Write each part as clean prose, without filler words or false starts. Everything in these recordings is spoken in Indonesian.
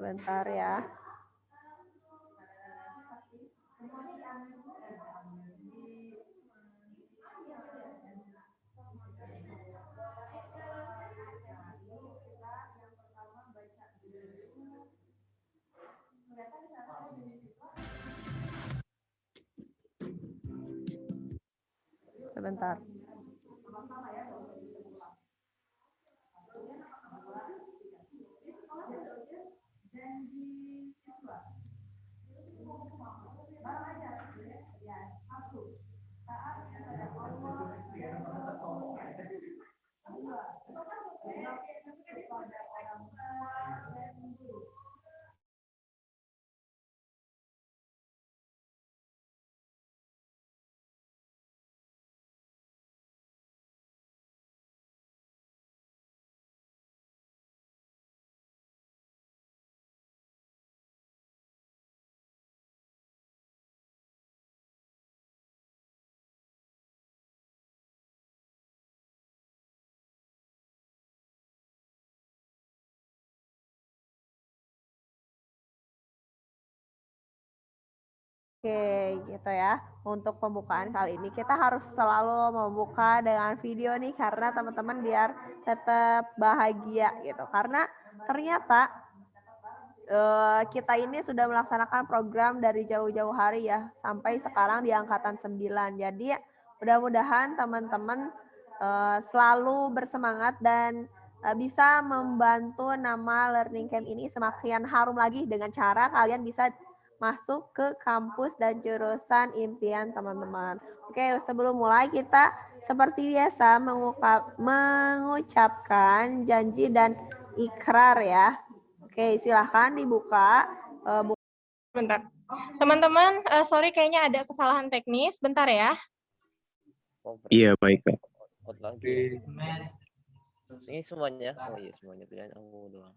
Sebentar ya. Sebentar. Oke, gitu ya. Untuk pembukaan kali ini kita harus selalu membuka dengan video nih karena teman-teman biar tetap bahagia gitu. Karena ternyata kita ini sudah melaksanakan program dari jauh-jauh hari ya sampai sekarang di angkatan 9. Jadi mudah-mudahan teman-teman selalu bersemangat dan bisa membantu nama Learning Camp ini semakin harum lagi dengan cara kalian bisa masuk ke kampus dan jurusan impian teman-teman. Oke, sebelum mulai kita seperti biasa mengucapkan janji dan ikrar ya. Oke, silahkan dibuka. Bentar. Teman-teman, sorry kayaknya ada kesalahan teknis. Bentar ya. Iya, baik, Kak. Ini semuanya. Oh iya, semuanya pilihan aku doang.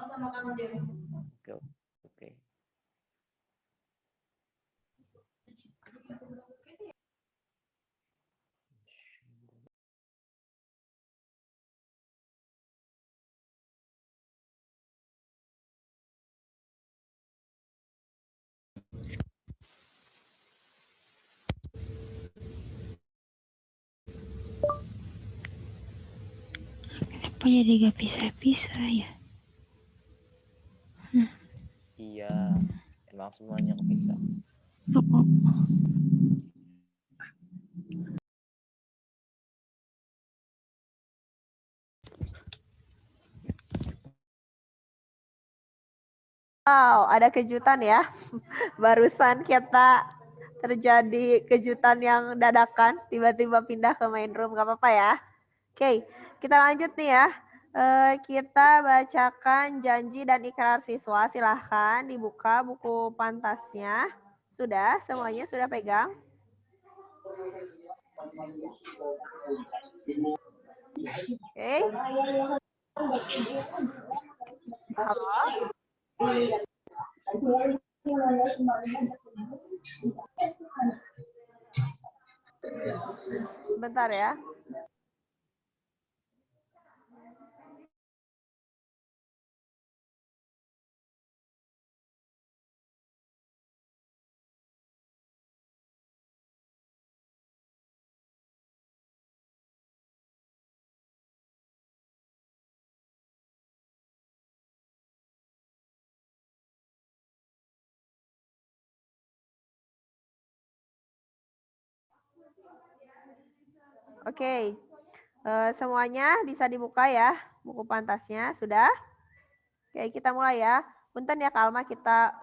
Oke, oke. Kenapa jadi gak bisa-bisa ya? Iya, emang semuanya kepisah. Oh. Wow, ada kejutan ya. Barusan kita terjadi kejutan yang dadakan, tiba-tiba pindah ke main room, gak apa-apa ya. Oke, kita lanjut nih ya. Kita bacakan janji dan ikrar siswa. Silahkan dibuka buku pantasnya. Sudah, semuanya sudah pegang? Oke. Halo? Bentar ya. Oke, semuanya bisa dibuka ya buku pantasnya, sudah? Oke, kita mulai ya. Punten ya Kalma, kita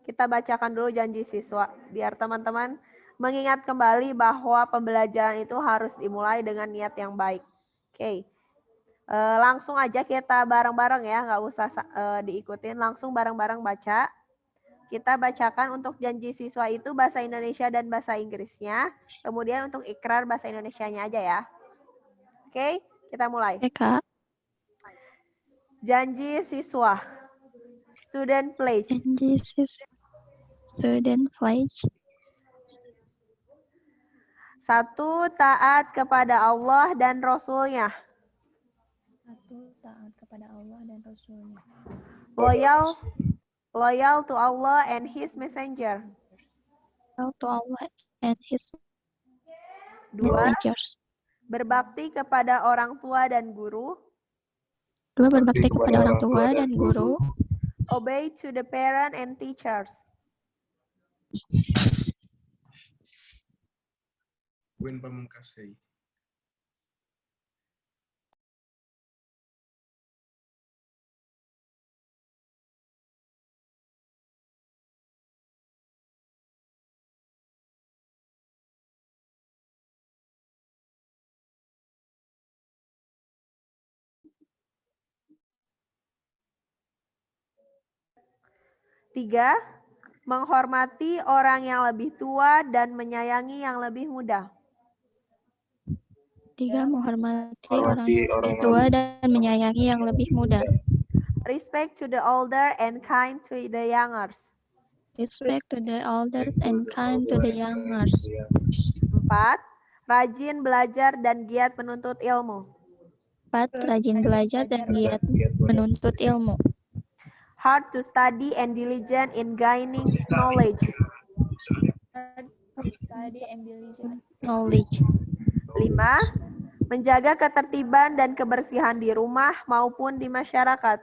kita bacakan dulu janji siswa biar teman-teman mengingat kembali bahwa pembelajaran itu harus dimulai dengan niat yang baik. Oke, langsung aja kita bareng-bareng ya, nggak usah diikutin, langsung bareng-bareng baca. Kita bacakan untuk janji siswa itu bahasa Indonesia dan bahasa Inggrisnya. Kemudian untuk ikrar bahasa Indonesianya aja ya. Oke, kita mulai. Oke, Kak. Janji siswa. Student pledge. Janji student pledge. 1. Taat kepada Allah dan Rasul-Nya. taat kepada Allah dan Rasul-Nya. Loyal to Allah and His Messenger. Loyal to Allah and His 2. messengers. Berbakti kepada orang tua dan guru. 2. Berbakti kepada orang tua dan guru. Obey to the parent and teachers. Win Pamungkasai. 3. Menghormati orang yang lebih tua dan menyayangi yang lebih muda. 3. Menghormati orang yang lebih tua dan menyayangi yang lebih muda. Respect to the older and kind to the youngers. Respect to the elders and kind to the youngers. 4. Rajin belajar dan giat menuntut ilmu. 4. Rajin belajar dan giat menuntut ilmu. Hard to study and diligent in gaining knowledge. Study and diligent. Knowledge. 5. Menjaga ketertiban dan kebersihan di rumah maupun di masyarakat.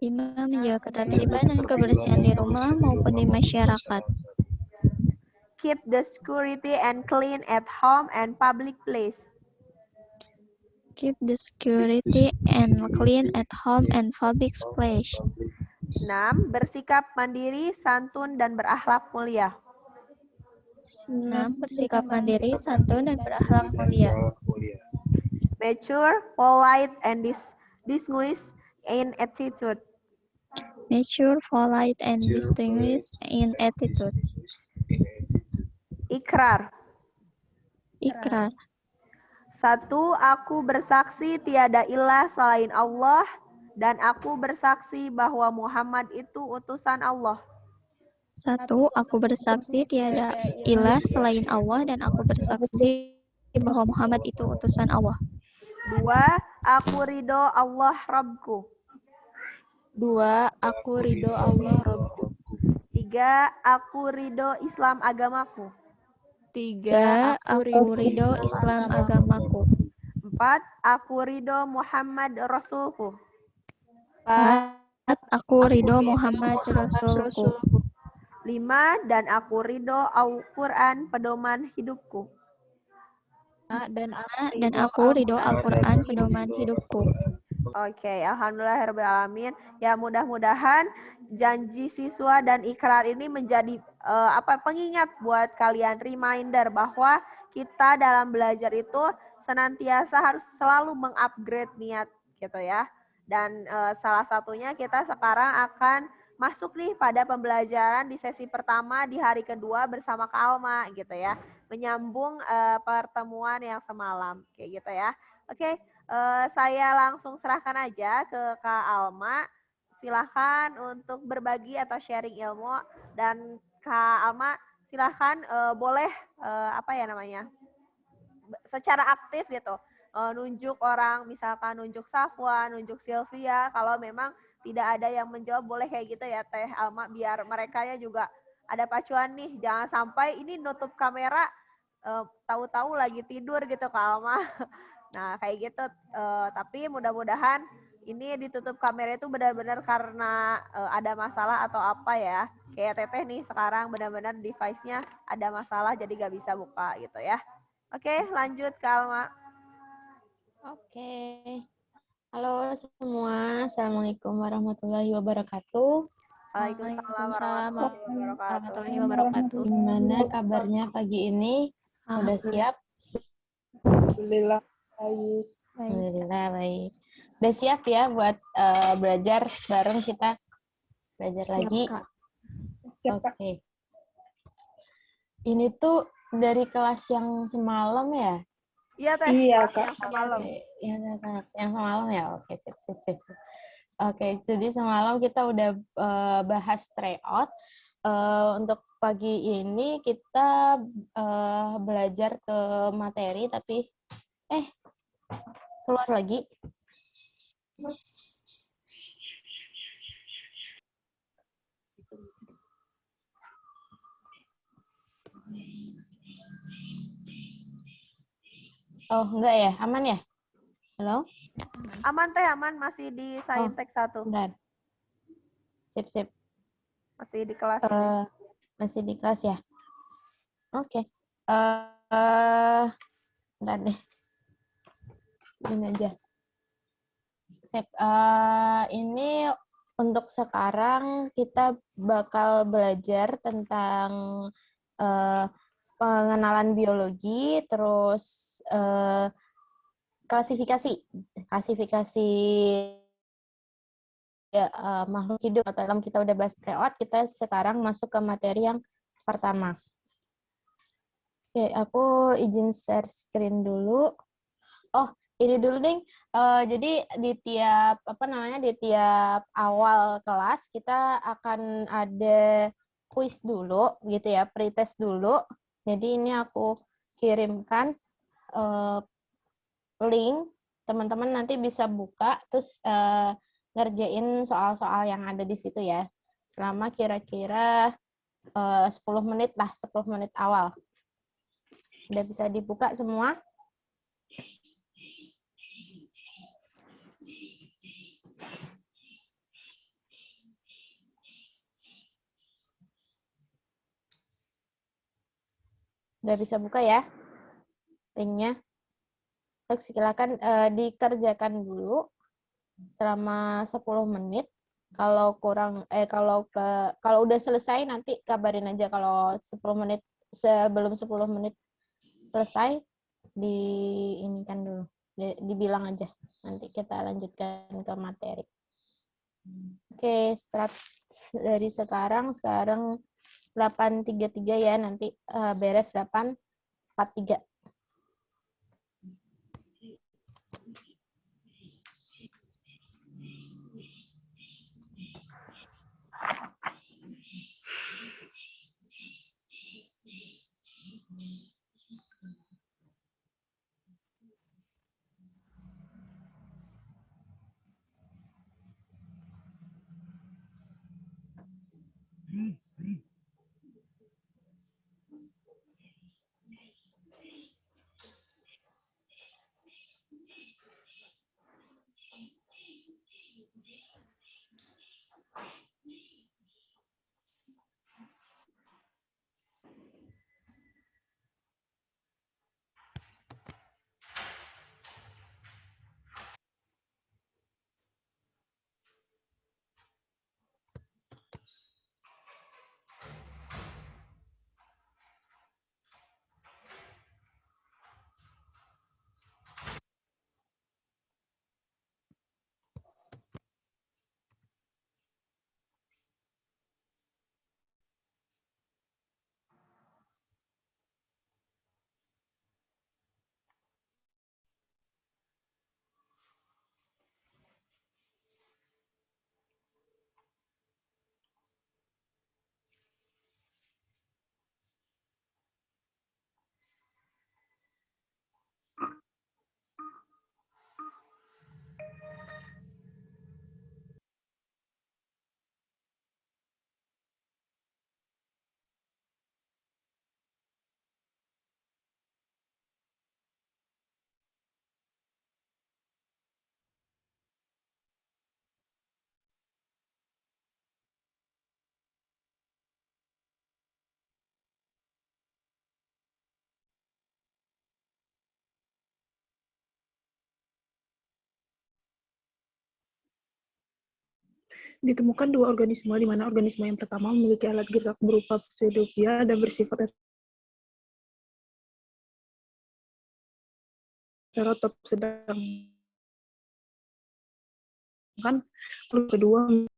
5. Menjaga ketertiban dan kebersihan di rumah maupun di masyarakat. Keep the security and clean at home and public place. Keep the security and clean at home and public place. 6. Bersikap mandiri, santun, dan berakhlak mulia. 6. Bersikap mandiri, santun, dan berakhlak mulia. Mature, polite, and distinguished in attitude. Mature, polite, and distinguished in attitude. Ikrar. Ikrar. 1. Aku bersaksi tiada ilah selain Allah, dan aku bersaksi bahwa Muhammad itu utusan Allah. 1. Aku bersaksi tiada ilah selain Allah, dan aku bersaksi bahwa Muhammad itu utusan Allah. 2. Aku ridho Allah Rabbku. 2. Aku ridho Allah Rabbku. 3. Aku ridho Islam agamaku. 3. Aku ridho Islam agamaku. 4. Aku ridho Muhammad Rasulku. 4. Aku ridho Muhammad Rasulku. 5. Dan aku ridho Al-Quran pedoman hidupku. Dan aku ridho Al-Quran pedoman hidupku. Oke, alhamdulillahirrahmanirrahim. Ya, mudah-mudahan janji siswa dan ikrar ini menjadi pengingat buat kalian, reminder bahwa kita dalam belajar itu senantiasa harus selalu mengupgrade niat gitu ya. Dan salah satunya kita sekarang akan masuk nih pada pembelajaran di sesi pertama di hari kedua bersama Kak Alma gitu ya. Menyambung pertemuan yang semalam kayak gitu ya. Oke, saya langsung serahkan aja ke Kak Alma. Silahkan untuk berbagi atau sharing ilmu, dan Kak Alma silahkan boleh secara aktif gitu. Nunjuk orang, misalkan nunjuk Safwa, nunjuk Sylvia. Kalau memang tidak ada yang menjawab, boleh kayak gitu ya Teh Alma, biar mereka ya juga ada pacuan nih. Jangan sampai ini nutup kamera, tahu-tahu lagi tidur gitu Kak Alma. Nah kayak gitu, tapi mudah-mudahan ini ditutup kamera itu benar-benar karena ada masalah atau apa ya. Kayak Teteh nih sekarang benar-benar device-nya ada masalah jadi gak bisa buka gitu ya. Oke, lanjut Kak Alma. Oke. Halo semua, Assalamualaikum warahmatullahi wabarakatuh. Waalaikumsalam warahmatullahi wabarakatuh. Gimana kabarnya pagi ini? Udah siap? Alhamdulillah baik. Alhamdulillah baik. Udah siap ya buat belajar bareng kita? Belajar Siap, lagi? Kak. Siap, Kak. Oke. Ini tuh dari kelas yang semalam ya? Iya Teh. Iya Kak. Yang semalam. Yang semalam ya? Oke, sip. Oke, jadi semalam kita udah bahas tryout. Untuk pagi ini kita belajar ke materi, tapi keluar lagi. Oh, enggak ya? Aman ya? Halo? Aman teh, aman, masih di Saintek 1. Bentar. Sip. Masih di kelas ini. Masih di kelas ya? Oke. Bentar deh. Ini aja. Sip. Ini untuk sekarang kita bakal belajar tentang pengenalan biologi, terus klasifikasi ya, makhluk hidup. Atau dalam kita udah bahas preot, kita sekarang masuk ke materi yang pertama. Oke, aku izin share screen dulu. Oh, ini dulu ding. Jadi di tiap awal kelas kita akan ada quiz dulu gitu ya, pretest dulu. Jadi ini aku kirimkan link, teman-teman nanti bisa buka terus ngerjain soal-soal yang ada di situ ya. Selama kira-kira 10 menit lah, 10 menit awal. Udah bisa dibuka semua? Udah bisa buka ya linknya. Silakan dikerjakan dulu selama 10 menit. Kalau kalau udah selesai nanti kabarin aja. Kalau 10 menit sebelum 10 menit selesai diinikan dulu. Dibilang aja. Nanti kita lanjutkan ke materi. Oke, start dari sekarang 8.33 ya, nanti beres 8.43. Ditemukan dua organisme, di mana organisme yang pertama memiliki alat gerak berupa pseudopia dan bersifat heterotop, sedangkan kedua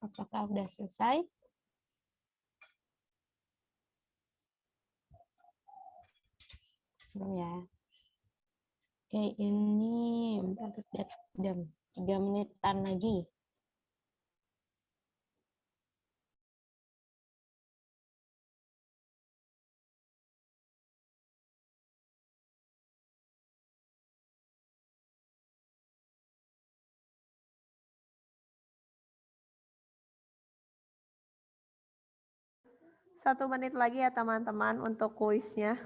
Apakah udah selesai? Belum ya. Oke, ini bentar, lihat jam 3 menitan lagi. Satu menit lagi ya teman-teman untuk kuisnya.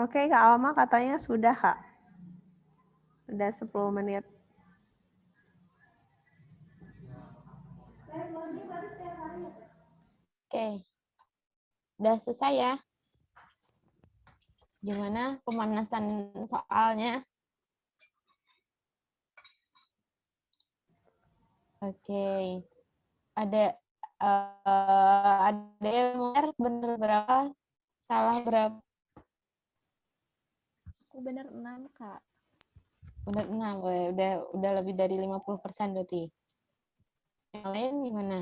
Oke, Kak Alma katanya sudah, Kak. Udah 10 menit. Oke. Udah selesai ya? Gimana pemanasan soalnya? Oke. Ada benar berapa? Salah berapa? Aku bener 6, Kak. Benar 6. Udah lebih dari 50% berarti. Yang lain gimana?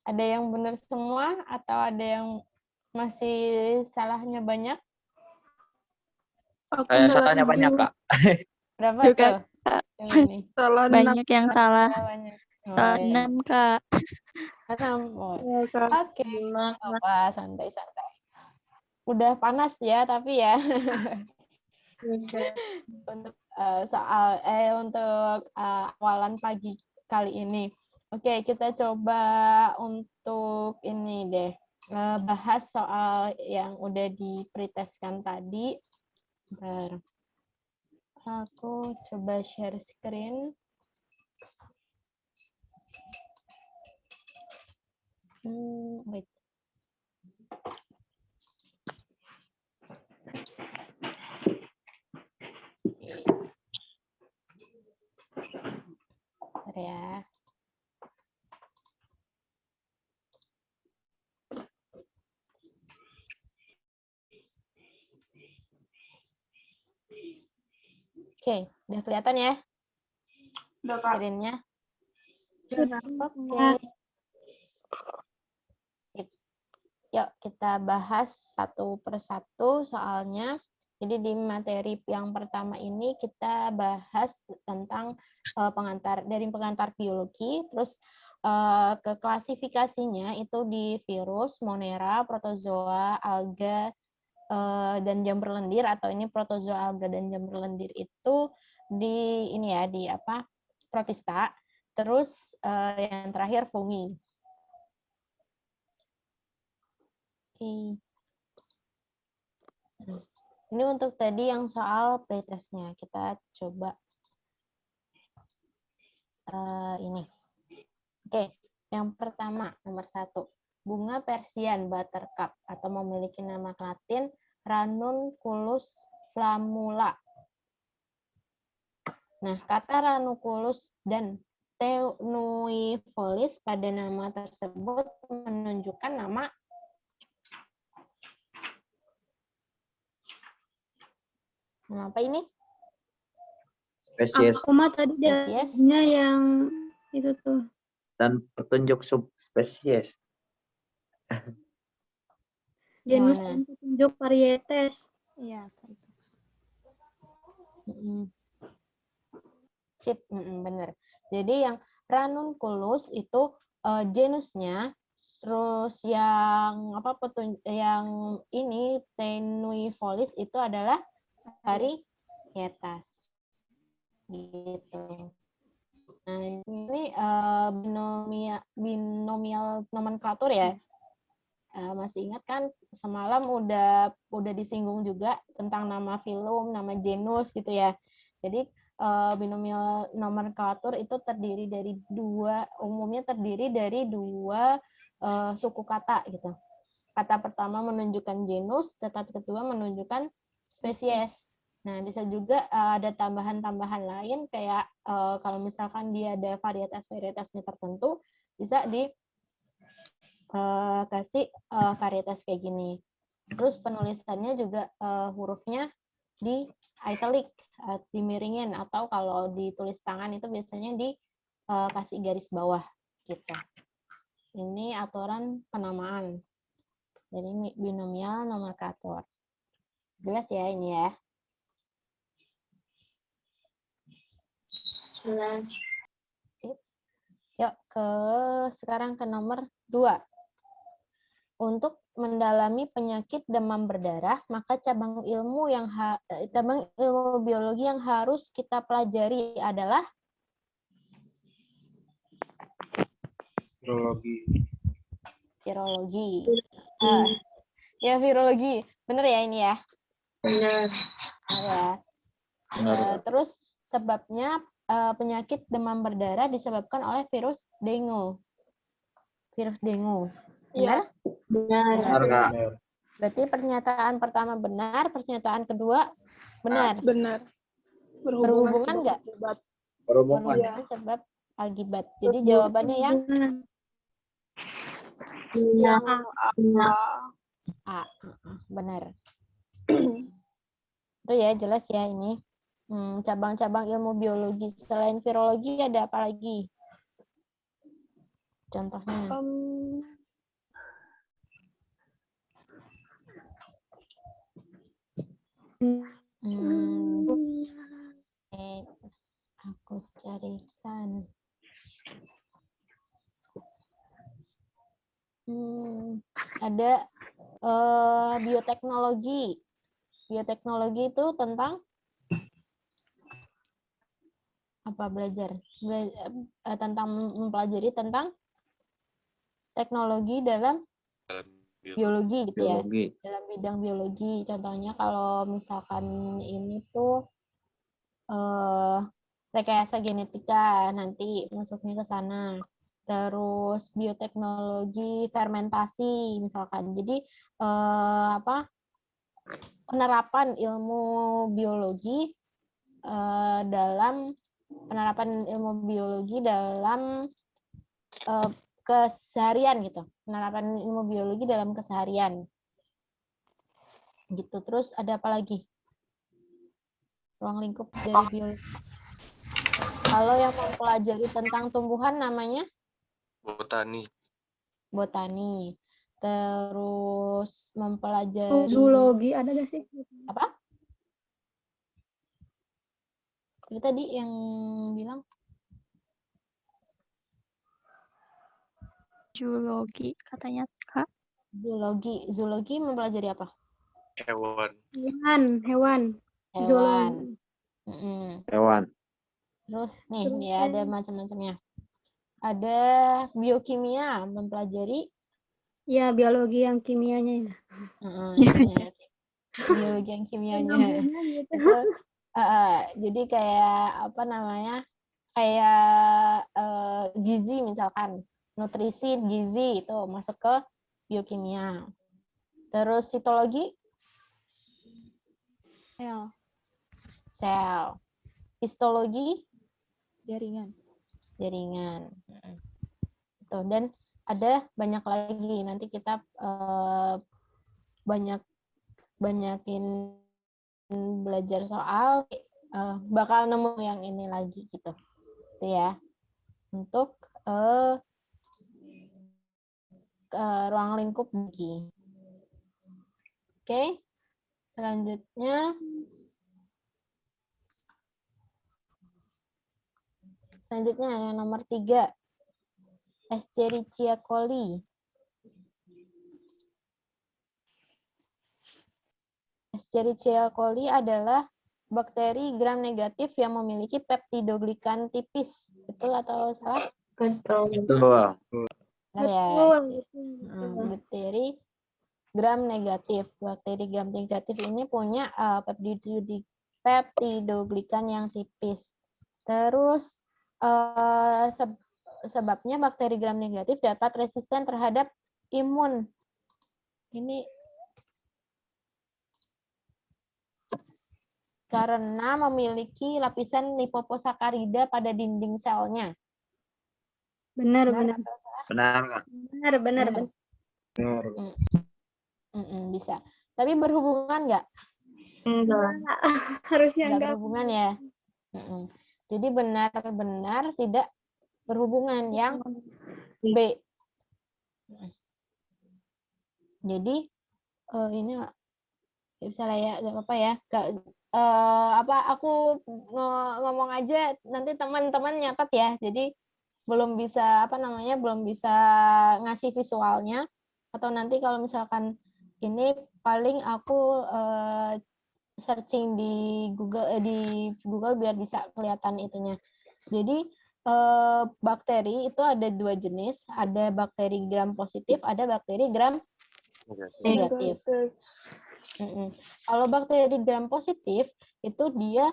Ada yang benar semua atau ada yang masih salahnya banyak? Aku Salahnya salah banyak, 7. Kak. Berapa Juga, tuh? Kak. Yang ini. Salah 6. Banyak yang salah. Salah banyak. Salah 6, Kak. 6. Ya, Kak. Oke. Apa santai-santai. Udah panas ya, tapi ya. Untuk awalan pagi kali ini. Oke, kita coba untuk ini deh, bahas soal yang udah di-pretestkan tadi. Bentar. Aku coba share screen. Wait. Bentar ya. Oke, udah kelihatan ya? Udah, Kak. Screen-nya? Oke. Sip. Yuk, kita bahas satu persatu soalnya. Jadi di materi yang pertama ini kita bahas tentang pengantar biologi, terus ke klasifikasinya itu di virus, monera, protozoa, alga, dan jamur lendir, atau ini protozoa, alga, dan jamur lendir itu di ini ya, di apa? Protista. Terus yang terakhir fungi. Oke. Ini untuk tadi yang soal pretestnya. Kita coba ini. Oke, yang pertama, nomor 1. Bunga Persian buttercup atau memiliki nama Latin Ranunculus flammula. Nah, kata ranunculus dan tenuifolis pada nama tersebut menunjukkan nama apa ini? Spesies Aku mah tadi Spesies. jadinya yang itu tuh. dan petunjuk subspesies. Genus Gimana? dan petunjuk varietes. Iya, Kak. Sip, bener. Jadi yang ranunculus itu genusnya, terus yang apa yang ini tenuifolis itu adalah varietas. Gitu. ini binomial nomenklatur ya. Masih ingat kan semalam udah disinggung juga tentang nama filum, nama genus gitu ya. Jadi binomial nomenklatur itu umumnya terdiri dari dua suku kata gitu. Kata pertama menunjukkan genus, tetapi kedua menunjukkan spesies. Nah, bisa juga ada tambahan-tambahan lain kayak kalau misalkan dia ada varietas-varietasnya tertentu, bisa kasih varietas kayak gini. Terus penulisannya juga hurufnya di italic, dimiringin, atau kalau ditulis tangan itu biasanya dikasih garis bawah gitu. Ini aturan penamaan. Jadi binomial nomenklatur. Jelas ya ini ya? Jelas. Yuk sekarang ke nomor 2. Untuk mendalami penyakit demam berdarah, maka cabang ilmu biologi yang harus kita pelajari adalah virologi. Ya, virologi. Benar ya ini ya? Benar. Ya. Terus sebabnya penyakit demam berdarah disebabkan oleh virus dengue. Virus dengue. Benar? Benar. Berarti pernyataan pertama benar, pernyataan kedua benar. Benar. Berhubungan nggak? Berhubungan sebab akibat. Jadi jawabannya yang A. Benar. Itu ya, jelas ya ini. Cabang-cabang ilmu biologi selain virologi ada apa lagi? Contohnya. Aku carikan. Ada bioteknologi. Bioteknologi itu tentang apa? Tentang mempelajari tentang teknologi dalam biologi gitu ya. Dalam bidang biologi. Contohnya kalau misalkan ini tuh rekayasa genetika, nanti masuknya ke sana. Terus bioteknologi fermentasi misalkan. Jadi penerapan ilmu biologi dalam keseharian gitu. Penerapan ilmu biologi dalam keseharian. Gitu. Terus ada apa lagi? Ruang lingkup dari biologi. Kalau yang mempelajari tentang tumbuhan namanya? Botani. Terus mempelajari zoologi ada gak sih? Apa? Itu tadi yang bilang Zoologi katanya Kak. Zoologi mempelajari apa? Hewan. Hewan. Hewan. Terus nih ya ada macam-macamnya. Ada biokimia mempelajari ya biologi yang kimianya. Biologi yang kimianya. Itu, jadi kayak apa namanya? Kayak gizi misalkan, nutrisi, gizi itu masuk ke biokimia. Terus sitologi? Sel. Histologi? Jaringan. Tuh, dan ada banyak lagi. Nanti kita banyakin belajar soal bakal nemu yang ini lagi gitu. Itu ya. Untuk ruang lingkup bagi. Oke. Selanjutnya yang nomor 3. Escherichia coli. Escherichia coli adalah bakteri gram negatif yang memiliki peptidoglikan tipis. Betul atau salah? Betul. Betul. Benar ya. Betul. Bakteri gram negatif. Bakteri gram negatif ini punya peptidoglikan yang tipis. Terus sebabnya bakteri gram negatif dapat resisten terhadap imun. Ini karena memiliki lapisan lipoposakarida pada dinding selnya. Benar, Benar benar. atau salah? Benar, Kak. Benar, benar, Benar. benar. Bisa. Tapi berhubungan nggak? Enggak. Harusnya Nggak enggak. berhubungan ya. Jadi benar-benar tidak berhubungan yang B. Jadi ini nggak bisa lah ya, nggak apa-apa ya. Aku ngomong aja, nanti teman-teman nyatat ya. Jadi belum bisa belum bisa ngasih visualnya, atau nanti kalau misalkan ini paling aku searching di Google biar bisa kelihatan itunya. Jadi bakteri itu ada 2 jenis, ada bakteri gram positif, ada bakteri gram negatif. Kalau bakteri gram positif itu dia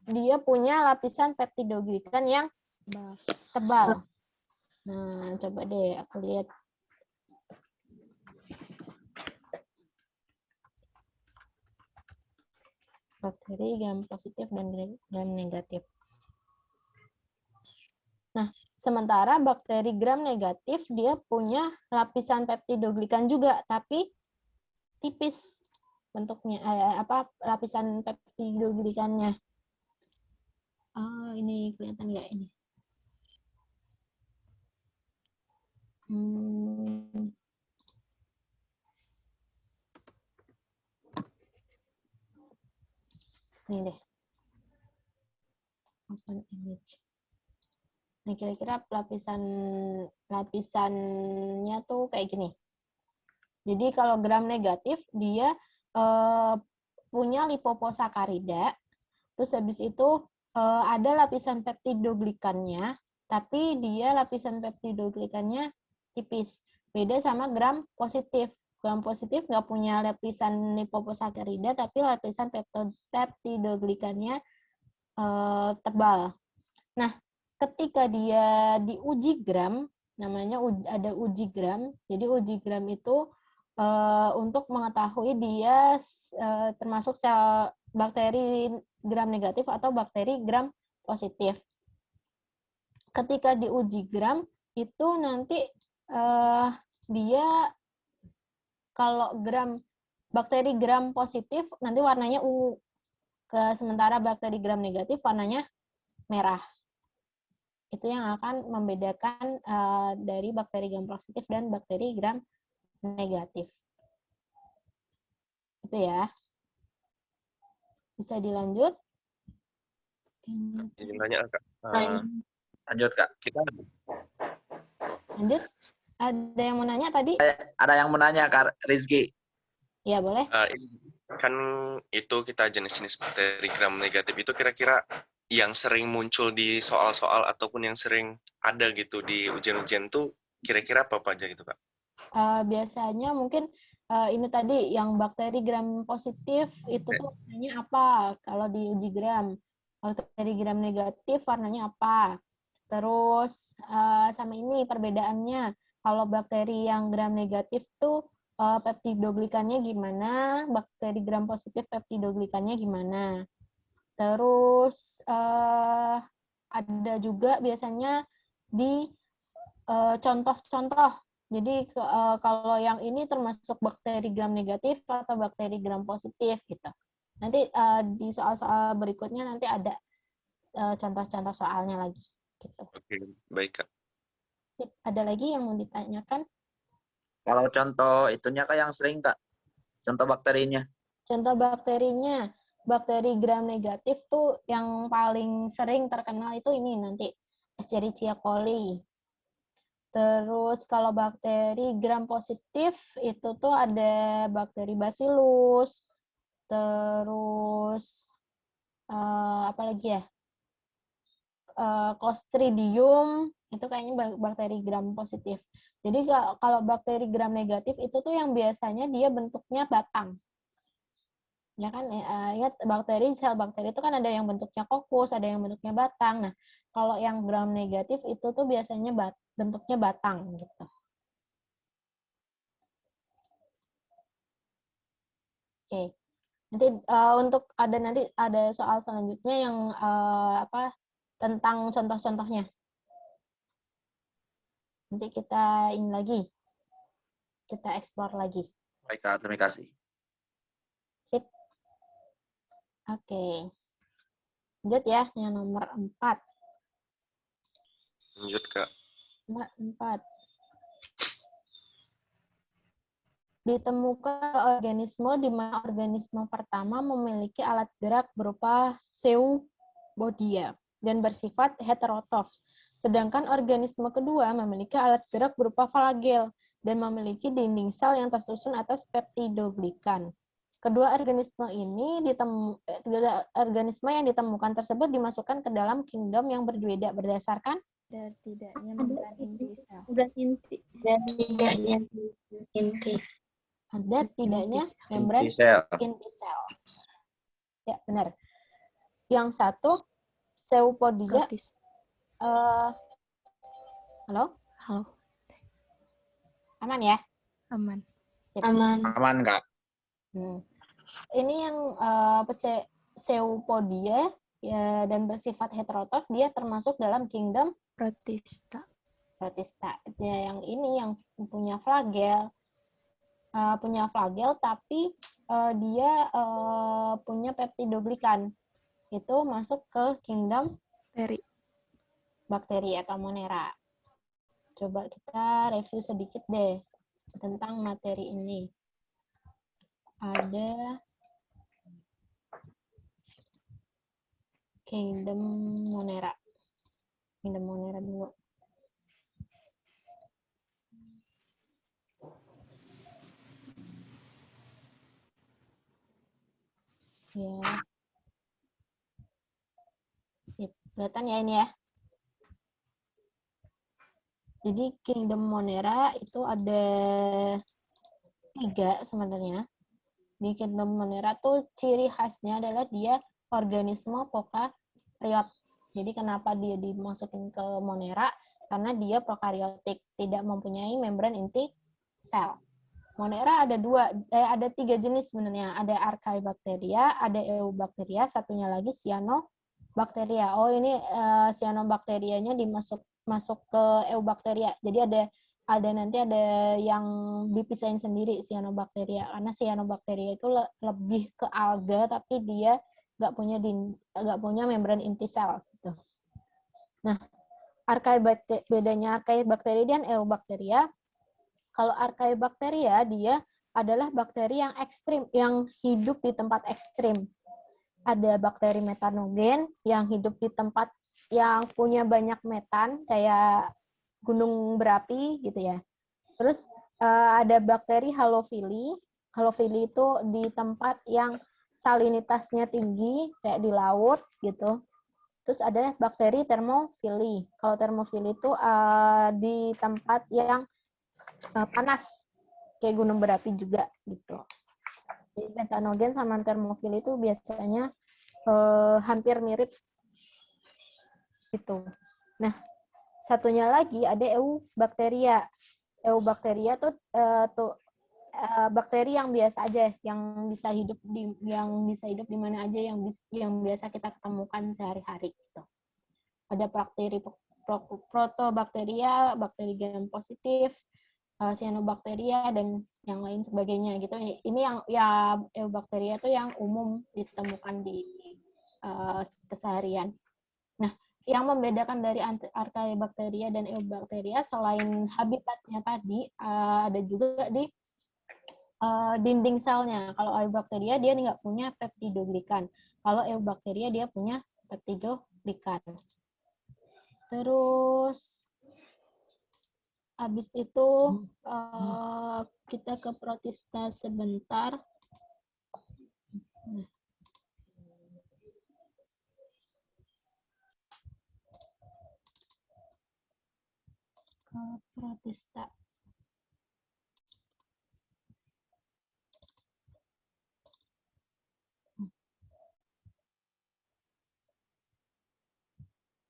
dia punya lapisan peptidoglikan yang tebal. Nah, coba deh aku lihat. Bakteri gram positif dan gram negatif. Nah, sementara bakteri gram negatif dia punya lapisan peptidoglikan juga, tapi tipis bentuknya. Lapisan peptidoglikannya. Oh, ini kelihatan nggak ini? Ini deh. Open image. Nah, kira-kira lapisannya tuh kayak gini. Jadi kalau gram negatif dia punya lipoposakarida, terus habis itu ada lapisan peptidoglikannya, tapi dia lapisan peptidoglikannya tipis. Beda sama gram positif. Gram positif nggak punya lapisan lipoposakarida, tapi lapisan peptidoglikannya tebal. Nah, ketika dia diuji gram, namanya ada uji gram. Jadi uji gram itu untuk mengetahui dia termasuk sel bakteri gram negatif atau bakteri gram positif. Ketika diuji gram itu nanti dia kalau bakteri gram positif nanti warnanya ungu, sementara bakteri gram negatif warnanya merah. Itu yang akan membedakan dari bakteri gram positif dan bakteri gram negatif. Itu ya. Bisa dilanjut? Nanya, Kak. Lanjut, Kak. Kita Lanjut. Ada yang mau nanya tadi? Ada yang mau nanya, Kak Rizky. Iya, boleh. Kan itu kita jenis-jenis bakteri gram negatif itu kira-kira yang sering muncul di soal-soal ataupun yang sering ada gitu di ujian-ujian tuh kira-kira apa aja gitu, Kak? Biasanya mungkin ini tadi yang bakteri gram positif itu tuh warnanya apa kalau di uji gram. Bakteri gram negatif warnanya apa. Terus sama ini perbedaannya. Kalau bakteri yang gram negatif tuh peptidoglikannya gimana, bakteri gram positif peptidoglikannya gimana. Terus ada juga biasanya di contoh-contoh. Jadi kalau yang ini termasuk bakteri gram negatif atau bakteri gram positif gitu. Nanti di soal-soal berikutnya nanti ada contoh-contoh soalnya lagi. Gitu. Oke, baik, Kak. Sip. Ada lagi yang mau ditanyakan? Kalau contoh itunya, Kak, yang sering, Kak? Contoh bakterinya. Contoh bakterinya, bakteri gram negatif tuh yang paling sering terkenal itu ini nanti, Escherichia coli. Terus kalau bakteri gram positif itu tuh ada bakteri Bacillus, terus apa lagi ya? Clostridium itu kayaknya bakteri gram positif. Jadi kalau bakteri gram negatif itu tuh yang biasanya dia bentuknya batang. Ya kan, ya sel bakteri itu kan ada yang bentuknya kokus, ada yang bentuknya batang. Nah, kalau yang gram negatif itu tuh biasanya bentuknya batang gitu. Oke. Nanti untuk nanti ada soal selanjutnya yang tentang contoh-contohnya. Nanti kita ini lagi. Kita explore lagi. Baik, Kak. Terima kasih. Sip. Oke. Lanjut ya, yang nomor 4. Lanjut, Kak. 4. Ditemukan organisme di mana organisme pertama memiliki alat gerak berupa zoopodia dan bersifat heterotrof. Sedangkan organisme kedua memiliki alat gerak berupa flagel dan memiliki dinding sel yang tersusun atas peptidoglikan. Kedua organisme yang ditemukan tersebut dimasukkan ke dalam kingdom yang berbeda berdasarkan Dan tidaknya membran inti sel. Udah inti. Ada tidaknya membran inti sel. Ya, benar. Yang satu, zoopodia. Halo? Halo. Aman ya? Aman. Aman, Kak. Ini yang zoopodia ya, dan bersifat heterotrof, dia termasuk dalam kingdom Protista. Ya, yang ini yang punya flagel. Tapi dia punya peptidoglikan. Itu masuk ke kingdom bakteri atau monera. Coba kita review sedikit deh tentang materi ini. Ada kingdom monera. Kingdom monera dulu. Ya. Kelihatan ya ini ya. Jadi kingdom monera itu ada 3 sebenarnya. Di kingdom monera tuh ciri khasnya adalah dia organisme prokariot. Jadi kenapa dia dimasukin ke monera? Karena dia prokariotik, tidak mempunyai membran inti sel. Monera ada 3 jenis sebenarnya. Ada Archaebacteria, ada Eubacteria, satunya lagi Cyanobacteria. Oh, ini Cyanobacterianya masuk ke Eubacteria. Jadi nanti ada yang dipisahin sendiri Cyanobacteria, karena Cyanobacteria itu lebih ke alga, tapi dia nggak punya membran inti sel gitu. Nah, bedanya Archaebacteria dan Eubacteria. Kalau Archaebacteria dia adalah bakteri yang ekstrim, yang hidup di tempat ekstrim. Ada bakteri metanogen yang hidup di tempat yang punya banyak metan, kayak gunung berapi gitu ya. Terus ada bakteri halophili. Halophili itu di tempat yang salinitasnya tinggi, kayak di laut gitu. Terus ada bakteri thermophili. Kalau thermophili itu di tempat yang panas, kayak gunung berapi juga gitu. Jadi metanogen sama thermophili itu biasanya hampir mirip gitu. Nah, satunya lagi ada Eubacteria. Eubacteria tuh bakteri yang biasa aja, yang bisa hidup di mana aja, yang biasa kita ketemukan sehari-hari gitu. Ada bakteri protobakteria, bakteri gram positif, cyanobacteria, dan yang lain sebagainya gitu. Ini yang Eubacteria itu yang umum ditemukan di keseharian. Nah, yang membedakan dari Archaebacteria dan Eubacteria selain habitatnya tadi, ada juga di dinding selnya. Kalau Eubacteria dia nggak punya peptidoglikan. Kalau Eubacteria dia punya peptidoglikan. Terus habis itu kita ke protista sebentar. Kalau protista.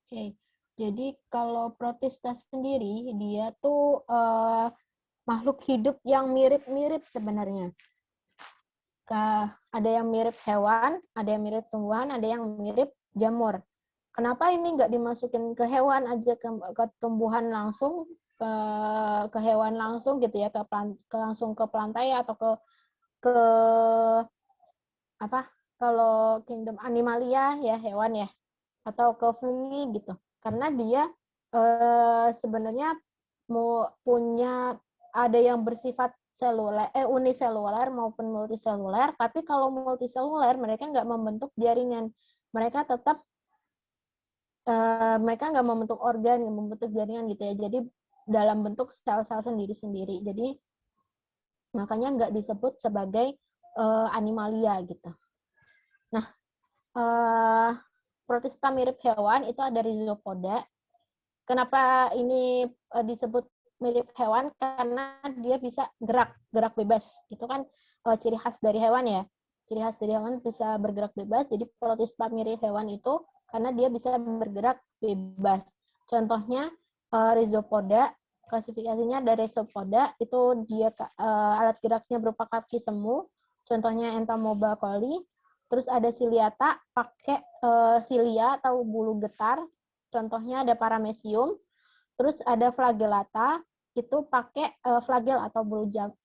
Oke, jadi kalau protista sendiri, dia tuh makhluk hidup yang mirip-mirip sebenarnya. Ada yang mirip hewan, ada yang mirip tumbuhan, ada yang mirip jamur. Kenapa ini nggak dimasukin ke hewan aja, ke tumbuhan langsung, ke hewan langsung gitu ya, langsung ke plantae atau ke apa? Kalau kingdom animalia ya hewan ya, atau ke fungi gitu. Karena dia sebenarnya punya ada yang bersifat seluler, uniseluler maupun multiseluler, tapi kalau multiseluler mereka nggak membentuk jaringan, mereka tetap mereka nggak membentuk organ, nggak membentuk jaringan gitu ya, jadi dalam bentuk sel-sel sendiri-sendiri, jadi makanya nggak disebut sebagai animalia gitu. Nah, protista mirip hewan itu ada rhizopoda. Kenapa ini disebut mirip hewan? Karena dia bisa gerak bebas. Itu kan ciri khas dari hewan ya. Ciri khas dari hewan bisa bergerak bebas. Jadi protista mirip hewan itu karena dia bisa bergerak bebas. Contohnya rhizopoda, klasifikasinya dari rhizopoda itu dia alat geraknya berupa kaki semu. Contohnya Entamoeba coli. Terus ada ciliata pakai cilia atau bulu getar. Contohnya ada paramecium. Terus ada flagellata, itu pakai flagel atau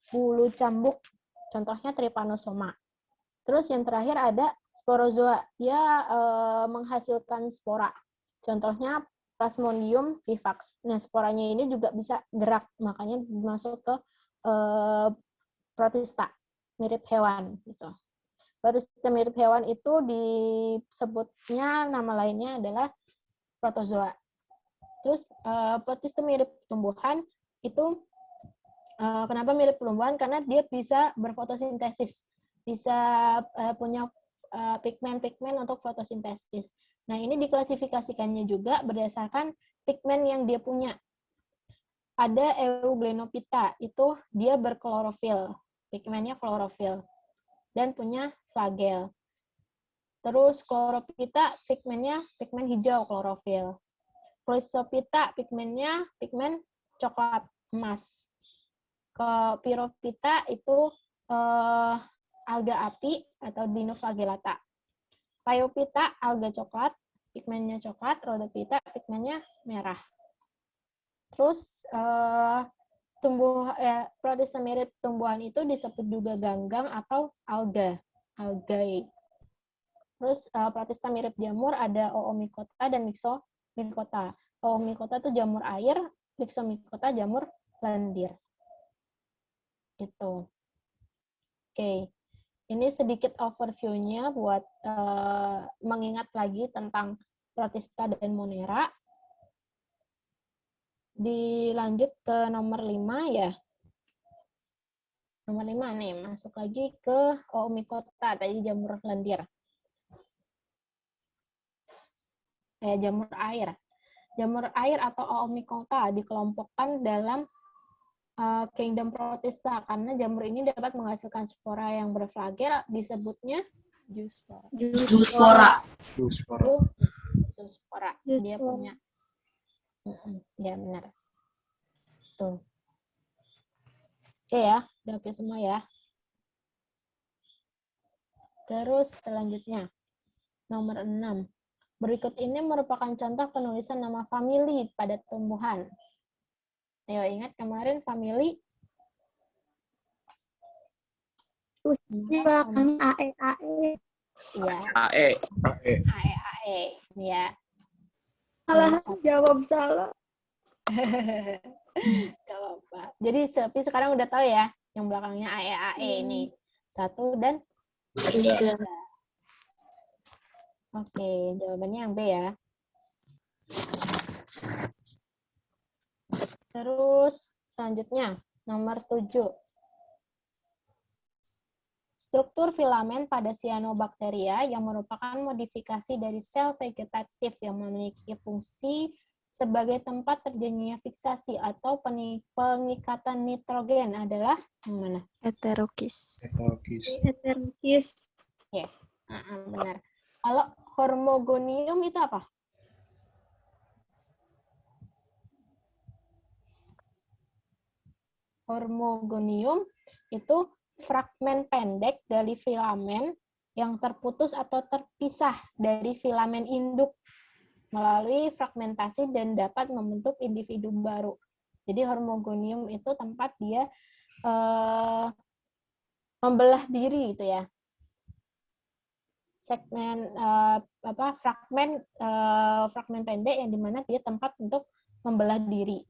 bulu cambuk. Contohnya trypanosoma. Terus yang terakhir ada sporozoa. Dia menghasilkan spora. Contohnya Plasmodium vivax. Nah, sporanya ini juga bisa gerak, makanya masuk ke protista, mirip hewan gitu. Protista mirip hewan itu disebutnya nama lainnya adalah protozoa. Terus protista mirip tumbuhan itu kenapa mirip tumbuhan? Karena dia bisa berfotosintesis, bisa punya pigmen-pigmen untuk fotosintesis. Nah, ini diklasifikasikannya juga berdasarkan pigmen yang dia punya. Ada Euglenophyta, itu dia berklorofil, pigmennya klorofil, dan punya flagel. Terus Chlorophyta pigmennya pigmen hijau klorofil. Chrysophyta pigmennya pigmen coklat emas. Ke Pyrophyta itu alga api atau Dinoflagellata. Phaeophyta alga coklat, pigmennya coklat. Rhodophyta pigmennya merah. Terus protista mirip tumbuhan itu disebut juga ganggang atau algae. Terus protista mirip jamur ada Oomycota dan Myxomycota. Oomycota itu jamur air, Myxomycota jamur lendir. Gitu. Oke. Ini sedikit overview-nya buat mengingat lagi tentang protista dan monera. Dilanjut ke nomor 5 ya. Nomor 5 nih, masuk lagi ke Oomycota, tadi jamur lendir. Jamur air. Jamur air atau Oomycota dikelompokkan dalam kingdom protista karena jamur ini dapat menghasilkan spora yang berflagel, disebutnya zoospora. Zoospora. Dia punya. Ya benar. Tuh. Oke ya, udah oke semua ya. Terus selanjutnya nomor 6. Berikut ini merupakan contoh penulisan nama famili pada tumbuhan. Ayo ingat kemarin famili? AE. Iya. AE. AE. Ya. Salah, jawab salah. Gak apa-apa. Jadi tapi sekarang udah tahu ya yang belakangnya AE ini. 1 dan 3. Oke, jawabannya yang B ya. Terus selanjutnya nomor 7. struktur filamen pada cyanobacteria yang merupakan modifikasi dari sel vegetatif yang memiliki fungsi sebagai tempat terjadinya fiksasi atau pengikatan nitrogen adalah yang mana? Heterokis. Heterokis. Yes, benar. Kalau hormogonium itu apa? Hormogonium itu fragmen pendek dari filamen yang terputus atau terpisah dari filamen induk melalui fragmentasi dan dapat membentuk individu baru. Jadi hormogonium itu tempat dia membelah diri itu ya. Segmen fragmen pendek yang dimana dia tempat untuk membelah diri.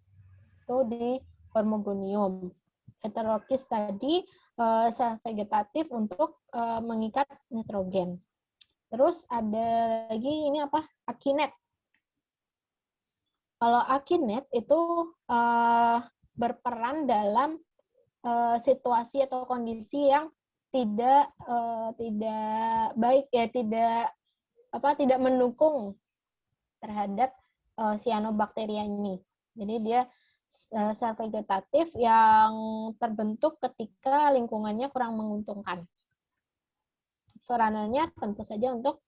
Itu di hormogonium. Heterokis tadi sel vegetatif untuk mengikat nitrogen. Terus ada lagi ini apa? Akinet. Kalau akinet itu berperan dalam situasi atau kondisi yang tidak baik ya, tidak mendukung terhadap cyanobacteria ini. Jadi dia sel vegetatif yang terbentuk ketika lingkungannya kurang menguntungkan. Peranannya tentu saja untuk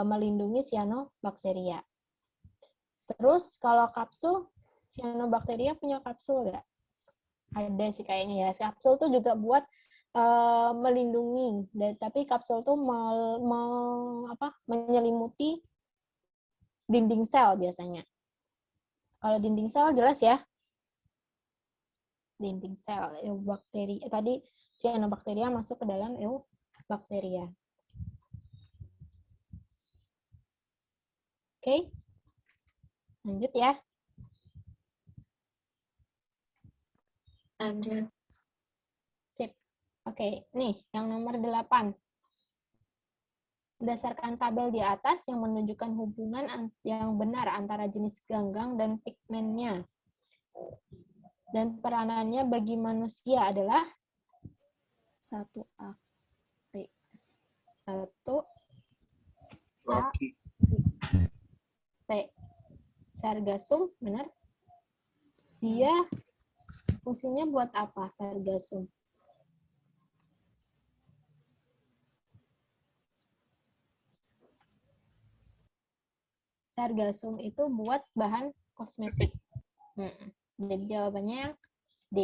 melindungi cyanobacteria. Terus kalau kapsul, cyanobacteria punya kapsul nggak? Ada sih kayaknya ya. Kapsul tuh juga buat melindungi, tapi kapsul tuh menyelimuti dinding sel biasanya. Kalau dinding sel jelas ya. Dinding sel, eubakteri. Tadi cyanobacteria masuk ke dalam eubakteria. Oke. Lanjut ya. Lanjut. Sip. Oke, nih yang nomor 8. Berdasarkan tabel di atas yang menunjukkan hubungan yang benar antara jenis ganggang dan pigmennya. Dan peranannya bagi manusia adalah 1A. P. 1A. P. Sargasum, benar? Dia fungsinya buat apa, sargasum? Sargasum itu buat bahan kosmetik. Jadi jawabannya yang D.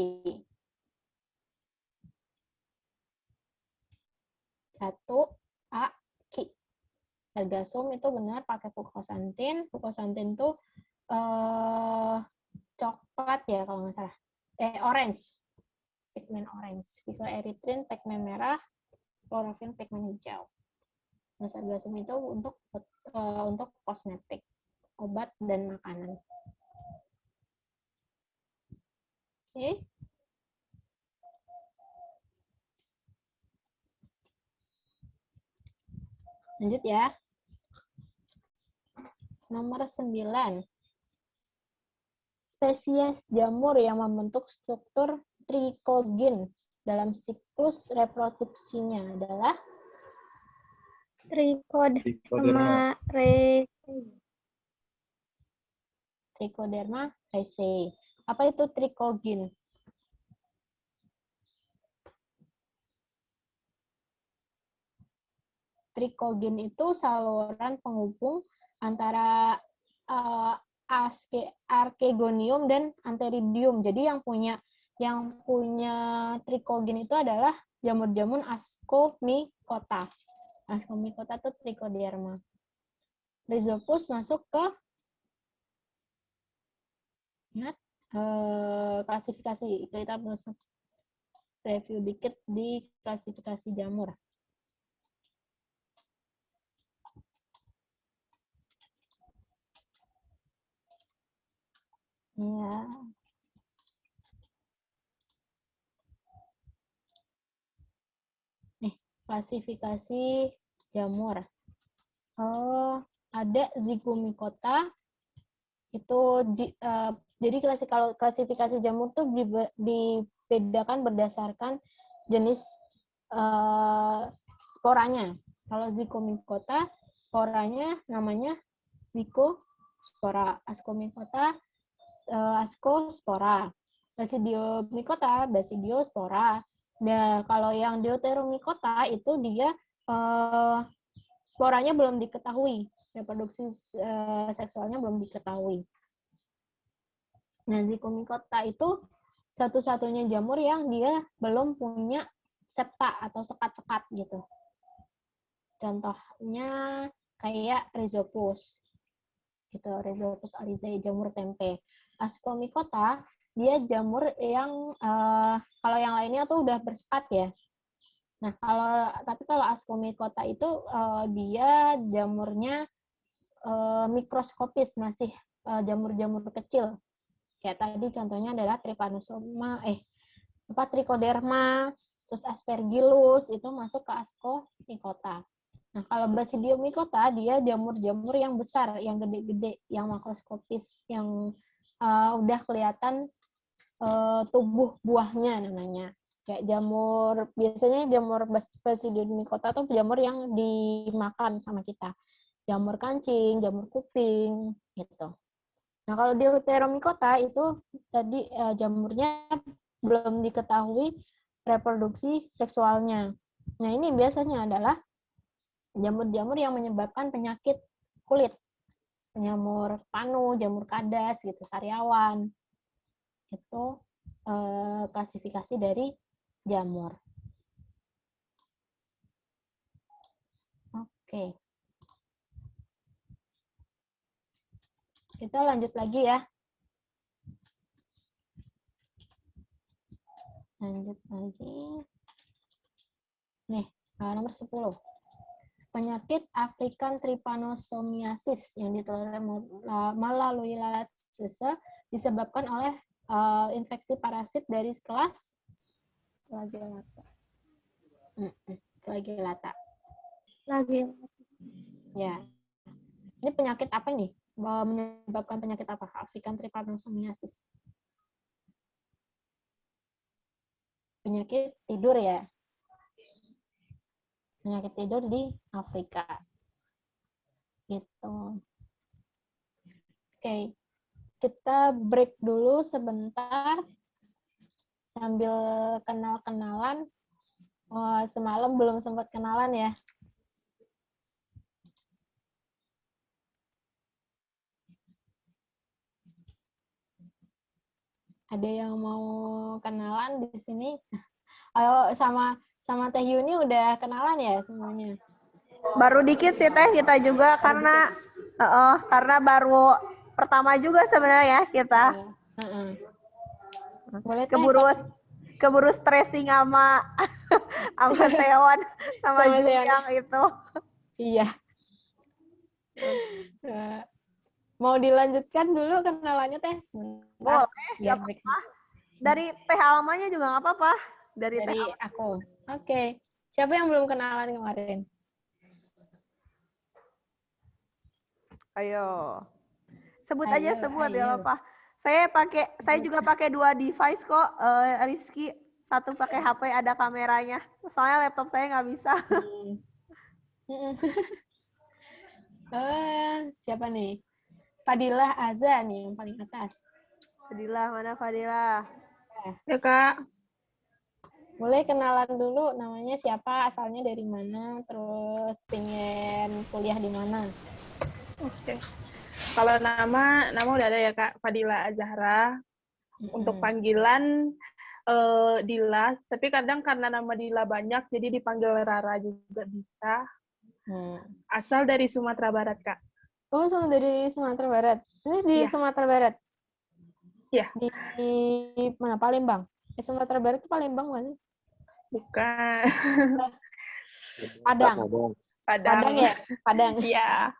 1A. Ki. Sargasum itu benar pakai fukosantin. Fukosantin itu coklat ya kalau nggak salah. Orange. Pigmen orange. Phycoerythrin pigmen merah. Klorofil pigmen hijau. Nah, sargasum itu untuk kosmetik, obat dan makanan. Oke. Lanjut ya. Nomor 9. Spesies jamur yang membentuk struktur trikogen dalam siklus reproduksinya adalah Trichoderma raceyi. Trichoderma raceyi. Apa itu trikogen? Trikogen itu saluran penghubung antara archegonium dan antheridium. Jadi yang punya trikogen itu adalah jamur-jamur Ascomycota. Ascomycota itu trichoderma. Rhizopus masuk ke klasifikasi. Kita masuk review dikit di klasifikasi jamur. Ya. Nih, klasifikasi jamur. Ada Zygomycota. Itu jadi kalau klasifikasi jamur tuh dibedakan berdasarkan jenis sporanya. Kalau Zygomicota, sporanya namanya Zygospora. Ascomycota, Ascospora. Basidiomycota, Basidiospora. Nah, kalau yang Deuteromycota itu dia sporanya belum diketahui, reproduksi seksualnya belum diketahui. Nah, Zygomicota itu satu-satunya jamur yang dia belum punya septa atau sekat-sekat gitu. Contohnya kayak Rhizopus. Gitu, Rhizopus alizae, jamur tempe. Ascomycota, dia jamur yang kalau yang lainnya tuh udah bersekat ya. Nah, kalau Ascomycota itu dia jamurnya mikroskopis, masih jamur-jamur kecil. Kayak tadi contohnya adalah Trypanosoma, Trichoderma, terus Aspergillus itu masuk ke Ascomycota. Nah, kalau Basidiomycota dia jamur-jamur yang besar, yang gede-gede, yang makroskopis, yang udah kelihatan tubuh buahnya namanya. Kayak jamur, biasanya jamur Basidiomycota tuh jamur yang dimakan sama kita. Jamur kancing, jamur kuping, gitu. Nah, kalau Deuteromycota itu tadi jamurnya belum diketahui reproduksi seksualnya. Nah, ini biasanya adalah jamur-jamur yang menyebabkan penyakit kulit. Jamur panu, jamur kadas, gitu, sariawan. Itu klasifikasi dari jamur. Oke. Kita lanjut lagi ya. Lanjut lagi. Nih, nomor 10. Penyakit African trypanosomiasis yang ditularkan melalui lalat sisa disebabkan oleh infeksi parasit dari kelas Flagellata. Flagellata. Ya. Ini penyakit apa nih? Menyebabkan penyakit apa? African trypanosomiasis. Penyakit tidur ya. Penyakit tidur di Afrika. Gitu. Oke. Kita break dulu sebentar sambil kenal-kenalan. Semalam belum sempat kenalan ya. Ada yang mau kenalan di sini? Ayo sama Teh Yuni udah kenalan ya semuanya? Baru dikit sih Teh kita juga karena baru pertama juga sebenarnya ya kita. Boleh keburu stressing sama Seon sama Juyang itu. Iya. Mau dilanjutkan dulu kenalannya Teh? Boleh, ya apa-apa. Dari Teh Almanya juga nggak apa-apa. Dari aku. Oke. Siapa yang belum kenalan kemarin? Ayo. Sebut aja ya apa. Saya juga pakai 2 device kok, Rizky. Satu pakai HP ada kameranya. Soalnya laptop saya nggak bisa. Siapa nih? Fadilah Azza nih yang paling atas. Fadilah, mana Fadilah? Ya, Kak. Boleh kenalan dulu namanya siapa, asalnya dari mana, terus pengen kuliah di mana? Oke. Kalau nama udah ada ya Kak, Fadila Azahra. Untuk panggilan Dila, tapi kadang karena nama Dila banyak, jadi dipanggil Rara juga bisa. Asal dari Sumatera Barat, Kak. Oh, dari Sumatera Barat. Ini di Sumatera Barat? Iya. Di mana? Palembang? Sumatera Barat itu Palembang mana? Bukan. Padang ya? Padang. Iya.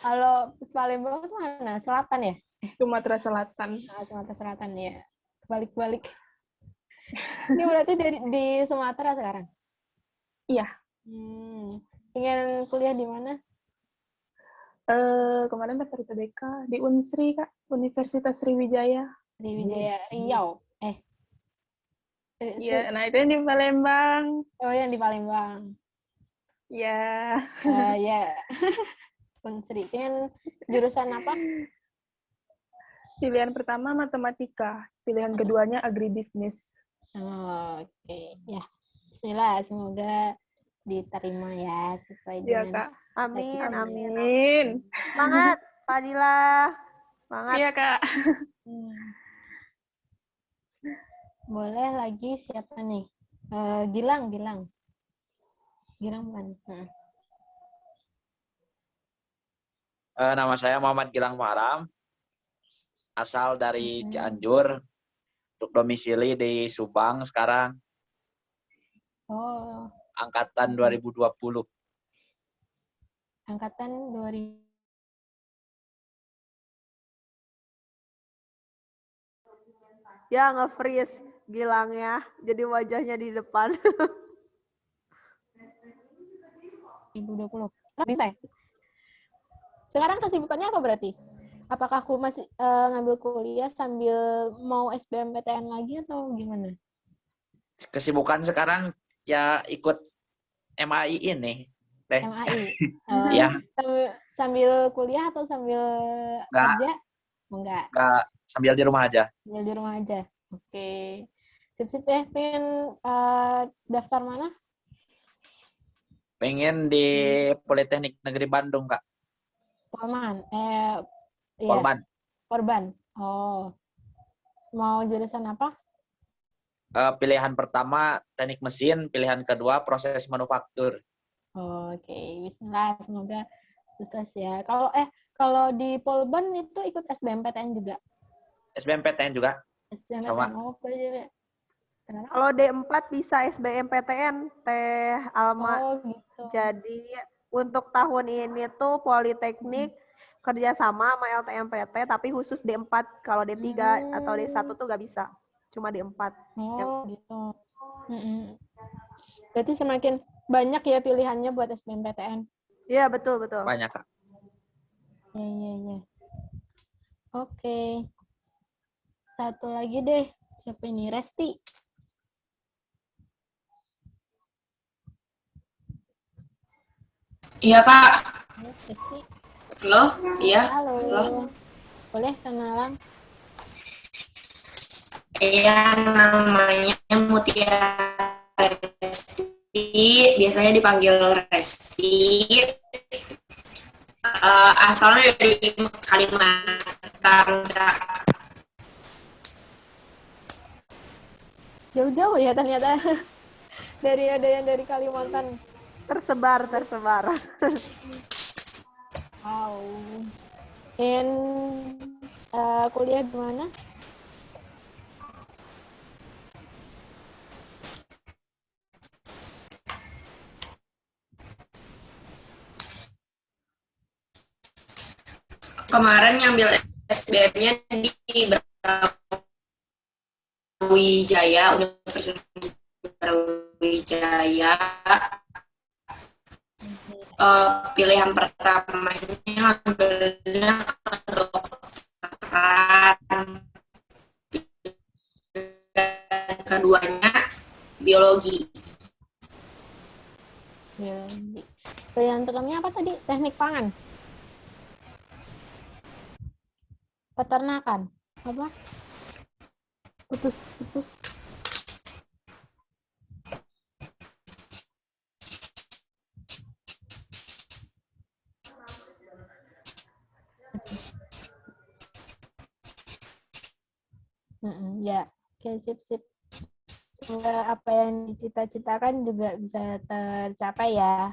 Kalau Palembang itu mana? Selatan ya? Sumatera Selatan. Sumatera Selatan ya. Balik-balik. Ini berarti di Sumatera sekarang? Iya. Ingin kuliah di mana? Kemarin daftar UTBK di Unsri, Kak. Universitas Sriwijaya. Sriwijaya Riau. Iya, nah itu yang di Palembang. Oh, yang di Palembang. Ya. Ya. Unsri. Pengen jurusan apa? Pilihan pertama matematika, pilihan keduanya agribisnis. Oh, oke. Ya. Bismillah, semoga diterima ya sesuai Iya, dengan Kak. Amin, cita-citanya. amin. Amin. Semangat, Fadila. Semangat. Iya, Kak. Boleh lagi siapa nih? Gilang. Gilang bukan? Nama saya Muhammad Gilang Muharam, asal dari Cianjur, untuk domisili di Subang sekarang, Oh, angkatan 2020. angkatan 2000. Ya, nge-freeze Gilangnya. Jadi wajahnya di depan. 2020. Bisa ya? Sekarang kesibukannya apa berarti? Apakah aku masih ngambil kuliah sambil mau SBMPTN lagi atau gimana? Kesibukan sekarang ya ikut MAI ini, Teh. MAI. Ya. Sambil kuliah atau sambil kerja? Enggak. Sambil di rumah aja. Sambil di rumah aja. Oke. Sip-sip ya. Pengen daftar mana? Pengen di Politeknik Negeri Bandung, Kak. Polman. Polban. Polban. Oh. Mau jurusan apa? Pilihan pertama teknik mesin, pilihan kedua proses manufaktur. Oke, bismillah, semoga sukses ya. Kalau di Polban itu ikut SBMPTN juga? SBMPTN juga. SBMPTN. Sama. Oh, kenapa? Kalau D4 bisa SBMPTN, Teh Alma. Oh, gitu. Jadi untuk tahun ini tuh Politeknik kerjasama sama LTMPT, tapi khusus D4. Kalau D3 atau D1 tuh nggak bisa. Cuma D4. Oh, gitu. Berarti semakin banyak ya pilihannya buat SBMPTN? Iya, betul. Banyak, Kak. Iya. Oke. Satu lagi deh. Siapa ini? Resti. Iya, Kak. Resti. Halo? Iya. Halo. Boleh kenalan? Iya, namanya Mutia Resti. Biasanya dipanggil Resti. Asalnya dari Kalimantan. Jauh-jauh ya ternyata. Ada yang dari Kalimantan. Tersebar. Wow. Kuliah di mana? Kemarin nyambil SBM-nya di Brawijaya, Universitas Brawijaya. Pilihan pertamanya ambilnya kedokteran, dan keduanya biologi. Pilihan pertamanya apa tadi? Teknik pangan? Peternakan? Apa? Putus. Ya, oke, sip. Semoga apa yang dicita-citakan juga bisa tercapai ya.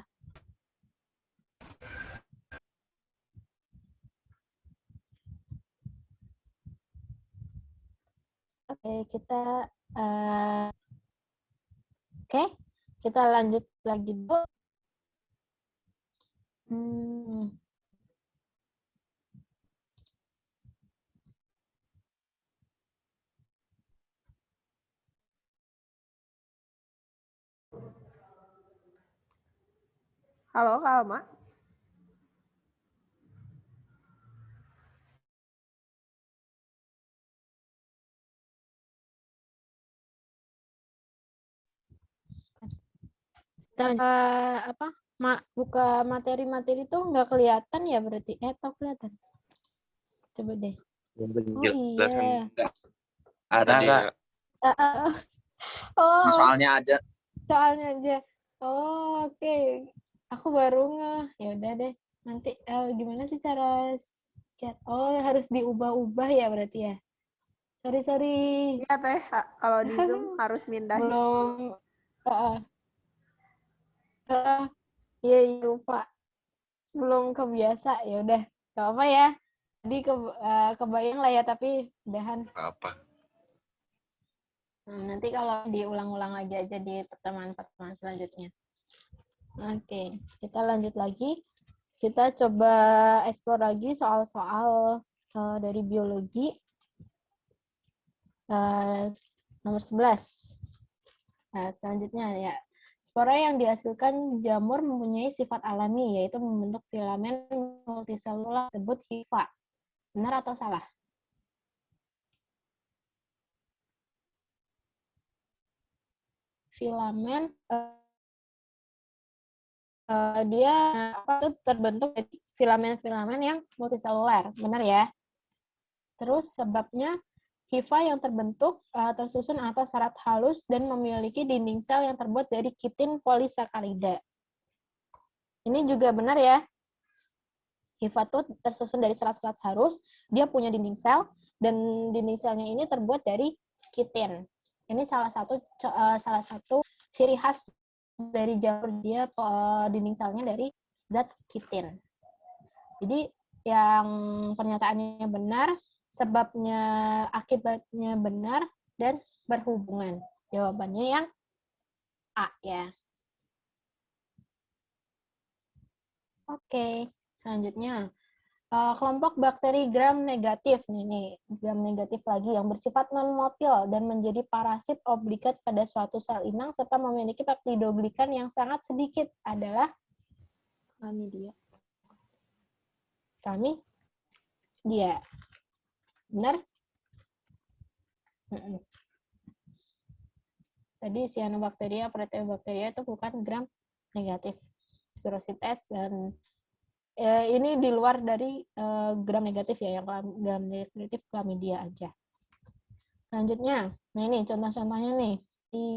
Kita lanjut lagi dulu. Halo, Kak Alma. apa? Buka materi-materi tuh nggak kelihatan ya berarti? Atau kelihatan? Coba deh. Oh Penjelasan iya. Ada tadi nggak? ya. Oh, Soalnya aja. soalnya aja. Oh, oke. Aku baru ngeh. Ya udah deh. Nanti gimana sih cara chat? Oh, harus diubah-ubah ya berarti ya. Sorry. Iya teh, kalau di Zoom harus mindahin. Belum. Iya, lupa. Belum kebiasa. Ya udah. Gak apa ya. Jadi kebayang lah ya, tapi udahan. Apa? Nanti kalau diulang-ulang lagi aja di pertemuan-pertemuan selanjutnya. Oke, kita lanjut lagi. Kita coba explore lagi soal-soal dari biologi. Nomor 11. Nah, selanjutnya ya. Spora yang dihasilkan jamur mempunyai sifat alami, yaitu membentuk filamen multiselular disebut hifa. Benar atau salah? Filamen dia itu terbentuk dari filamen-filamen yang multiseluler, benar ya? Terus sebabnya hifa yang terbentuk tersusun atas serat halus dan memiliki dinding sel yang terbuat dari kitin polisakarida. Ini juga benar ya? Hifa itu tersusun dari serat-serat halus, dia punya dinding sel, dan dinding selnya ini terbuat dari kitin. Ini salah satu ciri khas dari jamur, dia dinding selnya dari zat kitin. Jadi yang pernyataannya benar, sebabnya akibatnya benar, dan berhubungan. Jawabannya yang A ya. Oke, selanjutnya. Kelompok bakteri gram negatif, nih gram negatif lagi, yang bersifat non-motil dan menjadi parasit obligat pada suatu sel inang serta memiliki peptidoglikan yang sangat sedikit adalah Chlamydia. Benar? Tadi cyanobacteria, proteobacteria itu bukan gram negatif. Spirosites dan ini di luar dari gram negatif ya, yang gram negatif Chlamydia aja. Selanjutnya, nah ini contoh-contohnya nih,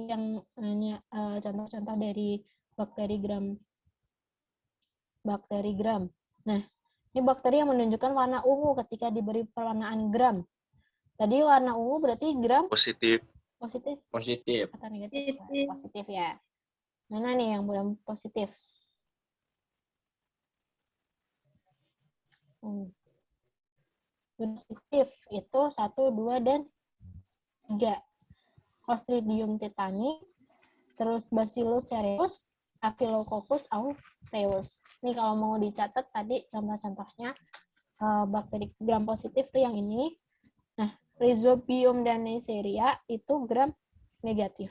yang hanya contoh-contoh dari bakteri gram. Nah, ini bakteri yang menunjukkan warna ungu ketika diberi pewarnaan gram. Tadi warna ungu berarti gram Positif. Positif. Atau negatif? Positif ya. Mana nih yang gram positif? Positif itu 1, 2, dan 3. Clostridium tetani, terus Bacillus cereus, Staphylococcus aureus. Ini kalau mau dicatat tadi contoh-contohnya bakteri gram positif tuh yang ini. Nah, Rhizobium dan Neisseria itu gram negatif.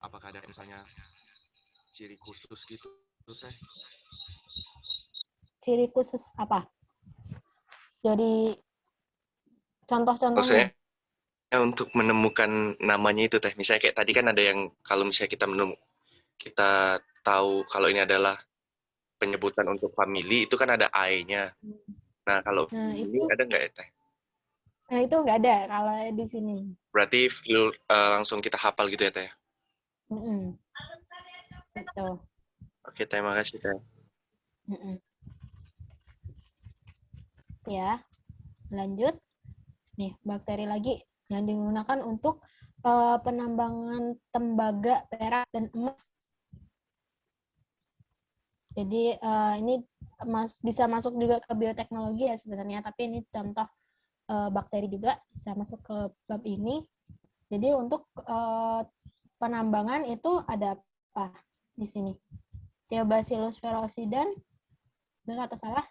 Apakah ada misalnya ciri khusus gitu, Teh? Ciri khusus apa? Jadi contoh-contohnya. Maksudnya untuk menemukan namanya itu, Teh. Misalnya kayak tadi kan ada yang kalau misalnya kita tahu kalau ini adalah penyebutan untuk family, itu kan ada I-nya. Nah, kalau ini ada nggak ya, Teh? Nah, itu nggak ada kalau di sini. Berarti langsung kita hafal gitu ya, Teh? Betul. Oke, terima kasih, Teh. Ya, lanjut. Nih, bakteri lagi yang digunakan untuk penambangan tembaga, perak, dan emas. Jadi ini bisa masuk juga ke bioteknologi ya sebenarnya, tapi ini contoh bakteri juga bisa masuk ke bab ini. Jadi untuk penambangan itu ada apa di sini? Theobacillus ferocidan, benar atau salah?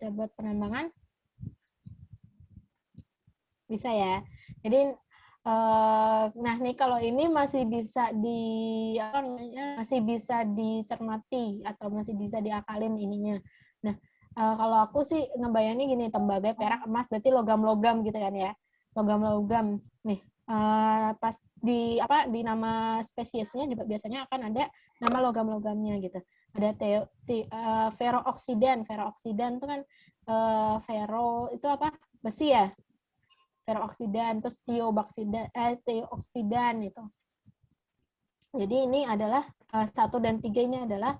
Buat penambangan bisa ya. Jadi nah nih kalau ini masih bisa dicermati atau masih bisa diakalin ininya. Nah kalau aku sih ngebayangin gini, tembaga, perak, emas berarti logam-logam gitu kan ya. logam-logam. Nih, pas di nama spesiesnya juga biasanya akan ada nama logam-logamnya gitu. Ada ferooksidan. Ferooksidan itu kan ferro itu apa? Besi ya. Ferooksidan, terus tioksidan itu. Jadi ini adalah 1 dan 3 ini adalah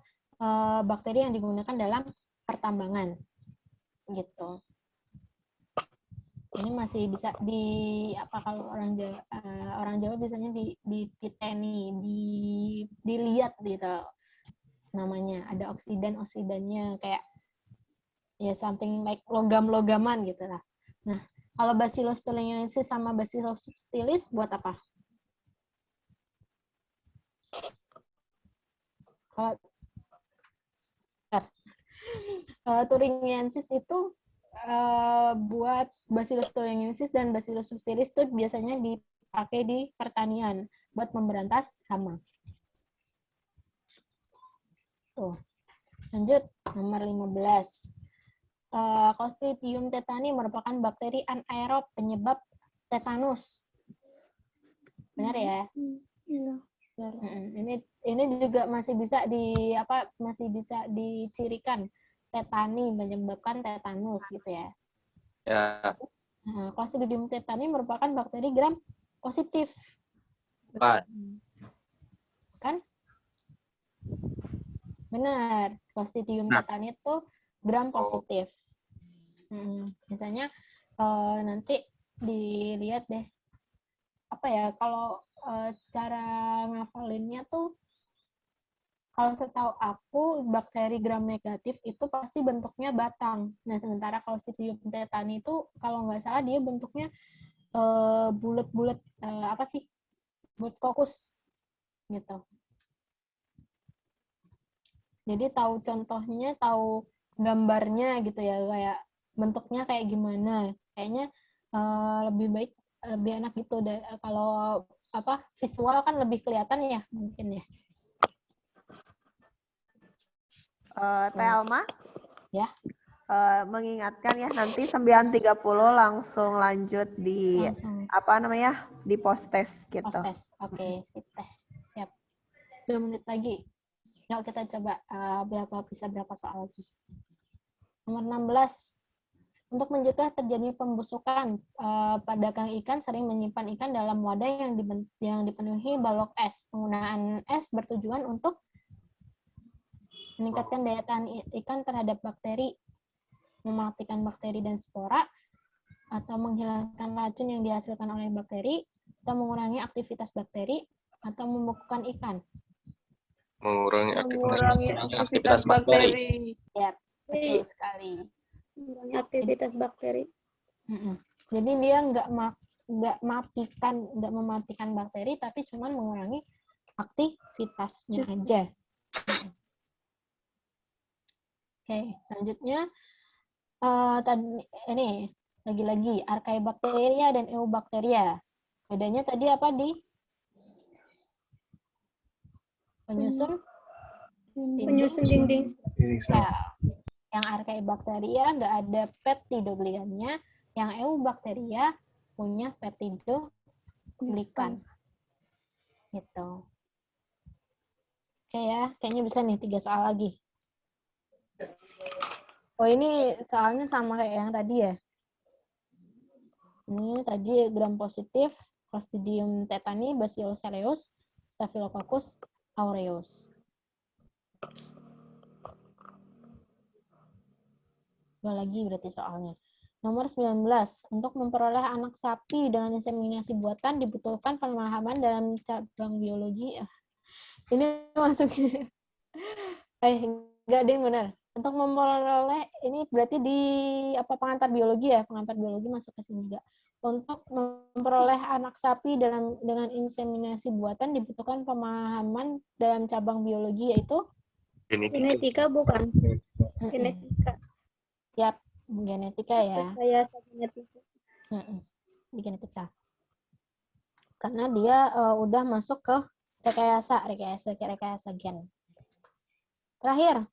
bakteri yang digunakan dalam pertambangan gitu. Ini masih bisa kalau orang Jawa biasanya dititeni, dilihat gitu namanya. Ada oksidannya kayak ya something like logam-logaman gitu lah. Nah, kalau Bacillus thuringiensis sama Bacillus subtilis buat apa? Thuringiensis itu buat Bacillus thuringiensis dan Bacillus subtilis itu biasanya dipakai di pertanian buat memberantas hama. Tuh. Lanjut, nomor 15. Clostridium tetani merupakan bakteri anaerob penyebab tetanus. Benar ya? Iya. Ini juga masih bisa dicirikan. Tetani menyebabkan tetanus gitu ya. Ya. Clostridium tetani merupakan bakteri gram positif. Bukan. Kan? Benar. Clostridium tetani itu gram positif. Misalnya nanti dilihat deh kalau cara ngafalinnya tuh, kalau setahu aku bakteri gram negatif itu pasti bentuknya batang. Nah sementara kalau Clostridium tetani itu kalau nggak salah dia bentuknya bulat-bulat bulat kokus gitu. Jadi tahu contohnya, tahu gambarnya gitu ya, kayak bentuknya kayak gimana. Kayaknya lebih enak gitu deh. Kalau visual kan lebih kelihatan ya mungkin ya. Teh Alma? Ya. Mengingatkan ya nanti 9.30 langsung lanjut di di post-test gitu. Post-test. Oke, sip Teh. Siap. 2 menit lagi. Yuk kita coba berapa soal lagi. Nomor 16. Untuk mencegah terjadi pembusukan, pedagang ikan sering menyimpan ikan dalam wadah yang dipenuhi balok es. Penggunaan es bertujuan untuk meningkatkan daya tahan ikan terhadap bakteri, mematikan bakteri dan spora, atau menghilangkan racun yang dihasilkan oleh bakteri, atau mengurangi aktivitas bakteri, atau membekukan ikan. Mengurangi aktivitas bakteri. Ya, betul sekali. Mengurangi aktivitas bakteri. Jadi dia nggak mematikan bakteri, tapi cuma mengurangi aktivitasnya aja. Oke, selanjutnya ini lagi-lagi Archaebacteria dan Eubacteria. Bedanya tadi apa di penyusun dinding. Ya, yang Archaebacteria nggak ada peptidoglikannya, yang Eubacteria punya peptidoglikan. Gitu. Oke ya, kayaknya bisa nih 3 soal lagi. Oh ini soalnya sama kayak yang tadi ya. Ini tadi gram positif, Clostridium tetani, Bacillus cereus, Staphylococcus aureus. Dua lagi berarti soalnya. Nomor 19. Untuk memperoleh anak sapi dengan inseminasi buatan dibutuhkan pemahaman dalam cabang biologi. Ini masuknya. Enggak deh benar. Untuk memperoleh ini berarti di pengantar biologi ya, pengantar biologi masuk ke sini juga. Untuk memperoleh anak sapi dengan inseminasi buatan dibutuhkan pemahaman dalam cabang biologi yaitu Genetika bukan? Genetika. Ya, genetika ya. Rekayasa genetika. Di genetika. Karena dia udah masuk ke rekayasa gen. Terakhir.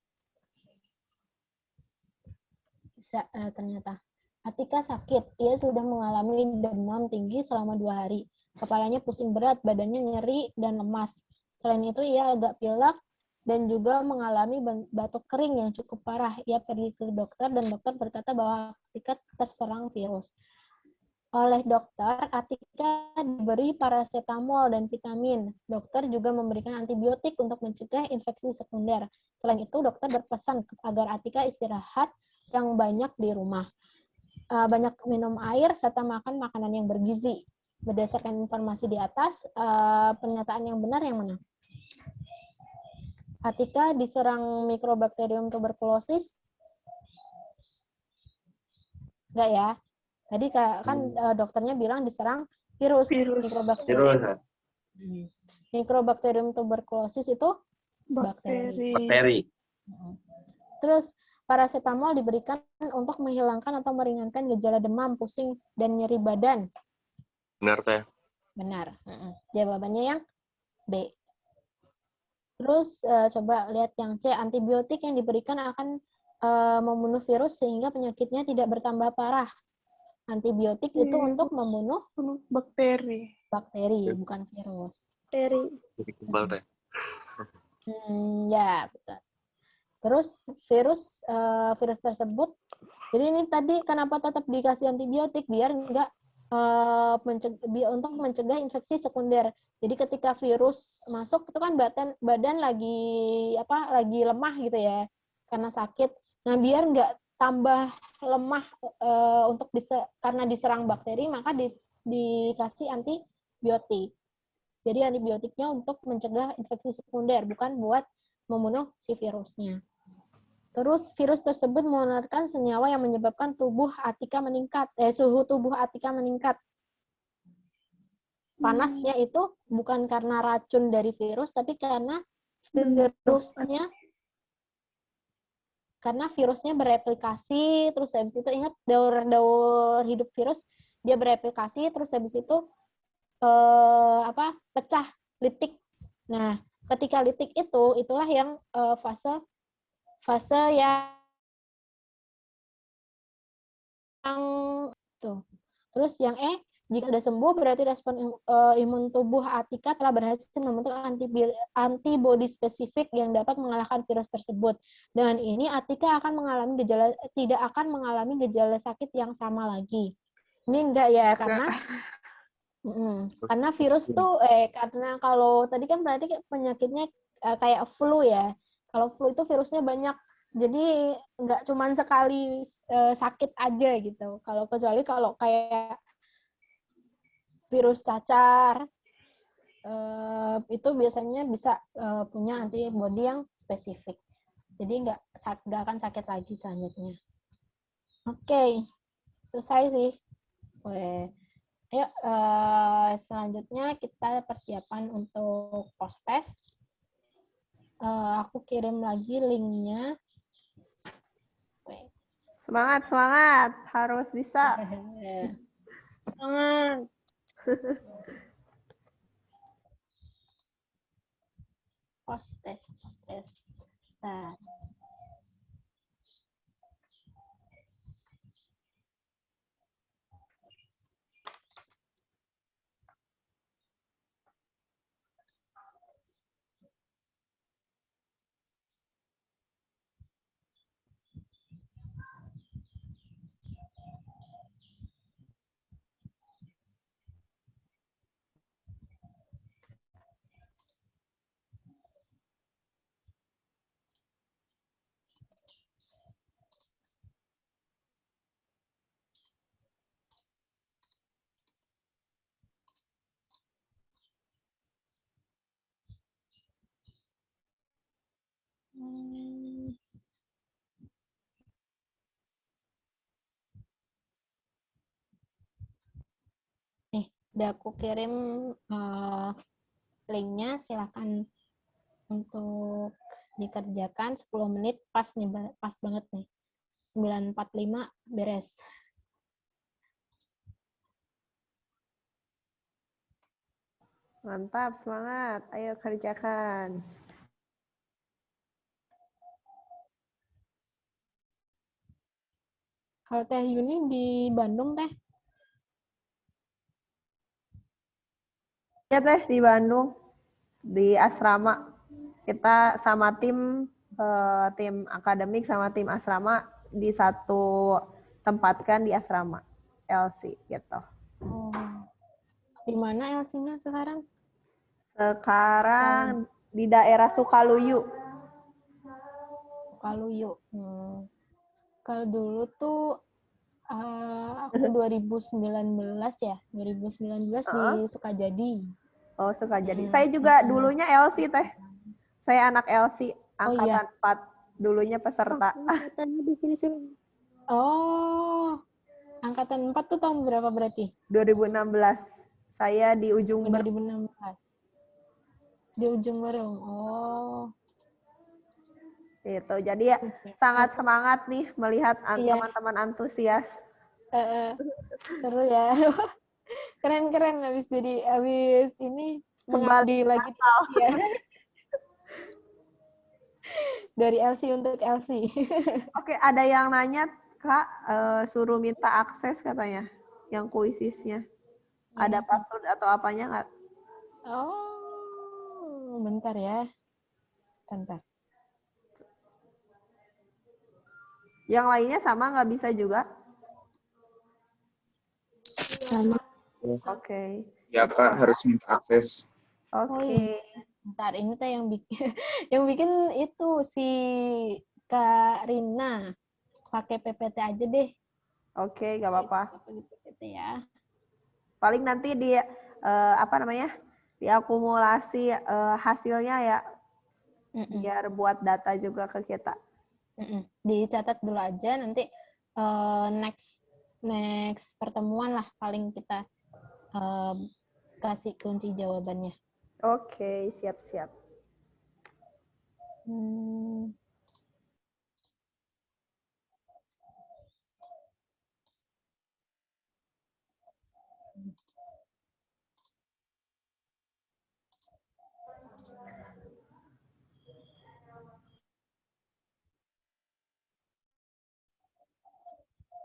Bisa ternyata. Atika sakit. Ia sudah mengalami demam tinggi selama 2 hari. Kepalanya pusing berat, badannya nyeri dan lemas. Selain itu, ia agak pilek dan juga mengalami batuk kering yang cukup parah. Ia pergi ke dokter dan dokter berkata bahwa Atika terserang virus. Oleh dokter, Atika diberi paracetamol dan vitamin. Dokter juga memberikan antibiotik untuk mencegah infeksi sekunder. Selain itu, dokter berpesan agar Atika istirahat yang banyak di rumah. Banyak minum air, serta makan makanan yang bergizi. Berdasarkan informasi di atas, pernyataan yang benar yang mana? Atika diserang Mycobacterium tuberculosis? Enggak ya? Tadi kan dokternya bilang diserang virus. Mycobacterium tuberculosis itu bakteri. Terus paracetamol diberikan untuk menghilangkan atau meringankan gejala demam, pusing, dan nyeri badan. Benar, Teh. Benar. Jawabannya yang B. Terus coba lihat yang C. Antibiotik yang diberikan akan membunuh virus sehingga penyakitnya tidak bertambah parah. Antibiotik itu untuk membunuh bakteri, bukan virus. Bakteri. Kebal, Teh. Ya, betul. Terus virus tersebut, jadi ini tadi kenapa tetap dikasih antibiotik biar enggak untuk mencegah infeksi sekunder. Jadi ketika virus masuk itu kan badan lagi lemah gitu ya karena sakit. Nah biar nggak tambah lemah karena diserang bakteri maka dikasih antibiotik. Jadi antibiotiknya untuk mencegah infeksi sekunder bukan buat membunuh si virusnya. Terus virus tersebut mengeluarkan senyawa yang menyebabkan suhu tubuh Atika meningkat. Panasnya itu bukan karena racun dari virus, tapi karena virusnya bereplikasi, terus habis itu ingat daur hidup virus, dia bereplikasi, terus habis itu pecah, litik. Nah, ketika litik itulah yang fase yang tuh. Terus yang E, jika sudah sembuh berarti respon imun tubuh Atika telah berhasil membentuk antibodi spesifik yang dapat mengalahkan virus tersebut. Dengan ini Atika tidak akan mengalami gejala sakit yang sama lagi. Ini enggak ya karena virus tuh karena kalau tadi kan berarti penyakitnya kayak flu ya. Kalau flu itu virusnya banyak, jadi nggak cuma sekali sakit aja gitu. Kecuali kalau kayak virus cacar, itu biasanya bisa punya antibodi yang spesifik. Jadi nggak akan sakit lagi selanjutnya. Oke, selesai sih. Ayo, selanjutnya kita persiapan untuk post-test. Aku kirim lagi linknya. Semangat, harus bisa. Semangat. Post-test. Nah. Nih, udah aku kirim linknya, silakan untuk dikerjakan 10 menit pas banget nih. 9.45 beres. Mantap, semangat. Ayo kerjakan. Kalau Teh Yuni di Bandung, Teh? Ya Teh, di Bandung, di asrama. Kita sama tim akademik sama tim asrama di satu tempat kan di asrama LC gitu. Oh. Di mana Elsina sekarang? Sekarang di daerah Sukaluyu. Sukaluyu. Kalau dulu tuh aku 2019 ya, 2019 di Sukajadi. Oh, Sukajadi. Saya juga dulunya LC Teh. Saya anak LC angkatan 4, dulunya peserta. Angkatannya di sini suruh. Oh, angkatan 4 tuh tahun berapa berarti? 2016. Saya di ujung 2016. Di ujung Berung. Oh. Itu. Jadi ya sangat semangat nih melihat teman-teman antusias. Seru ya. Keren-keren habis ini mengabdi lagi ya. Dari LC untuk LC. Oke, ada yang nanya, Kak, suruh minta akses katanya, yang kuisisnya. Ada password atau apanya nggak? Oh, bentar ya. Bentar. Yang lainnya sama nggak bisa juga? Sama. Oke. Ya Kak, harus minta akses. Oke. Bentar, ini teh yang bikin yang bikin itu si Kak Rina. Pakai PPT aja deh. Oke, nggak apa-apa. Pakai PPT ya. Paling nanti di diakumulasi hasilnya ya, biar buat data juga ke kita. Dicatat dulu aja, nanti next pertemuan lah paling kita kasih kunci jawabannya. Oke, siap-siap.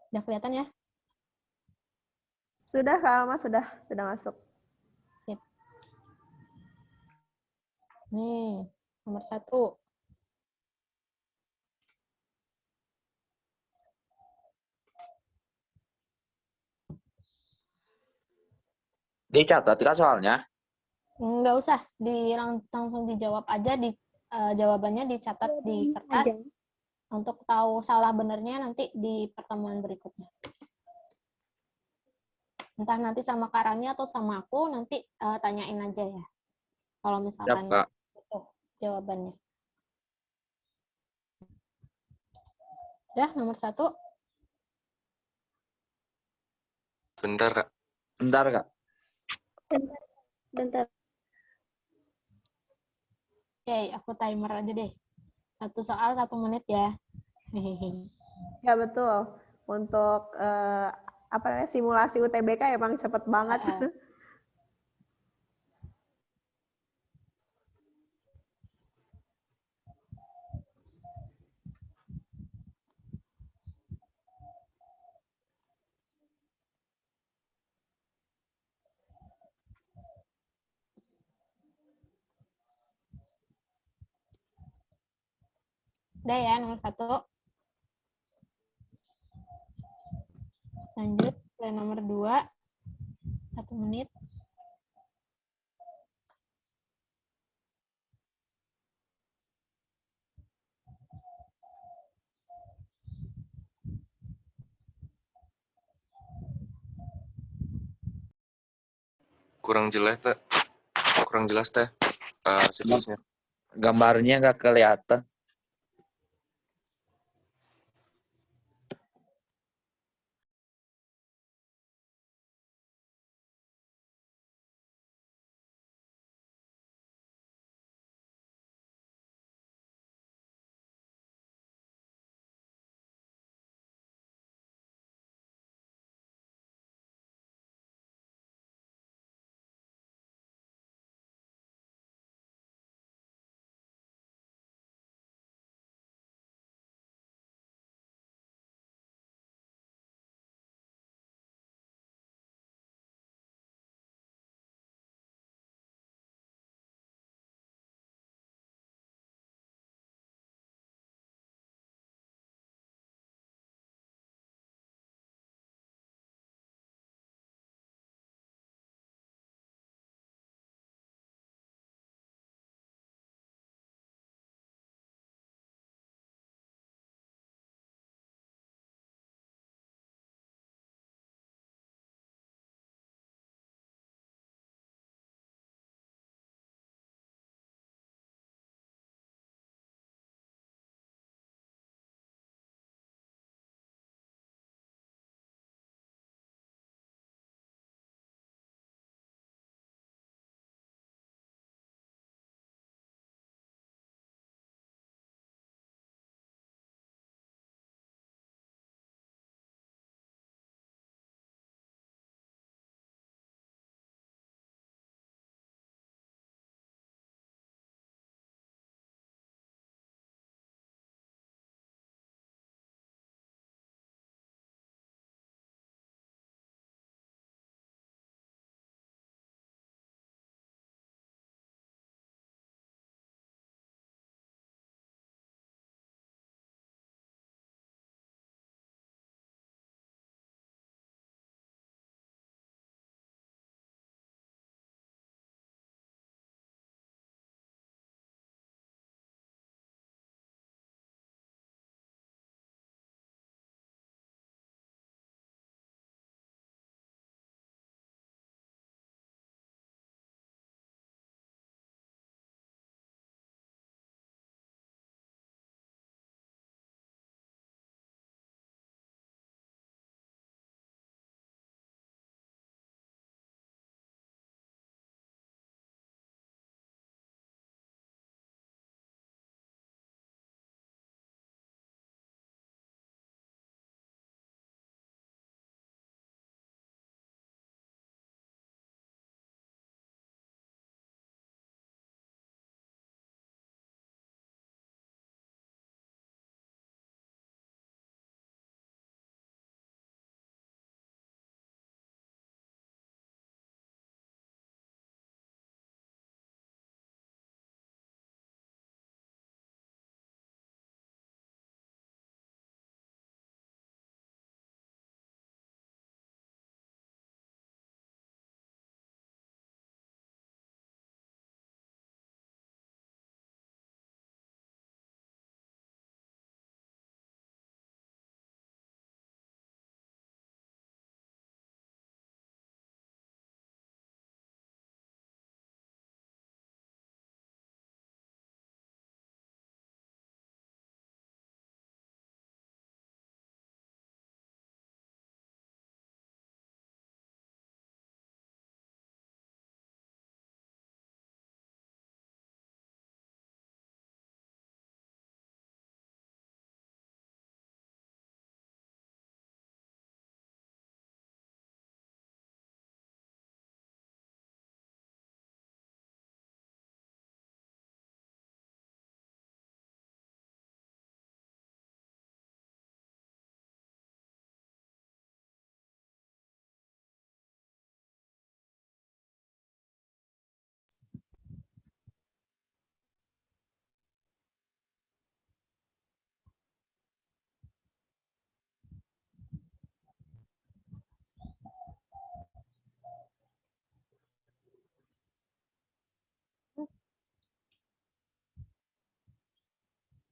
Udah kelihatan ya? Sudah, Kak Alma, sudah masuk. Sip. Nih, nomor 1. Dicatat kan soalnya? Nggak usah, langsung dijawab aja, jawabannya dicatat di kertas. Untuk tahu salah benernya nanti di pertemuan berikutnya. Entah nanti sama Karangnya atau sama aku, nanti tanyain aja ya. Kalau misalkan itu jawabannya. Udah, nomor 1. Bentar, Kak. Bentar. Oke, aku timer aja deh. 1 soal 1 menit ya. Ya betul. Untuk simulasi UTBK emang cepet banget. Udah ya, nomor 1. Lanjut ke nomor 2. 1 menit. Kurang jelas teh situsnya. Gambarnya nggak kelihatan.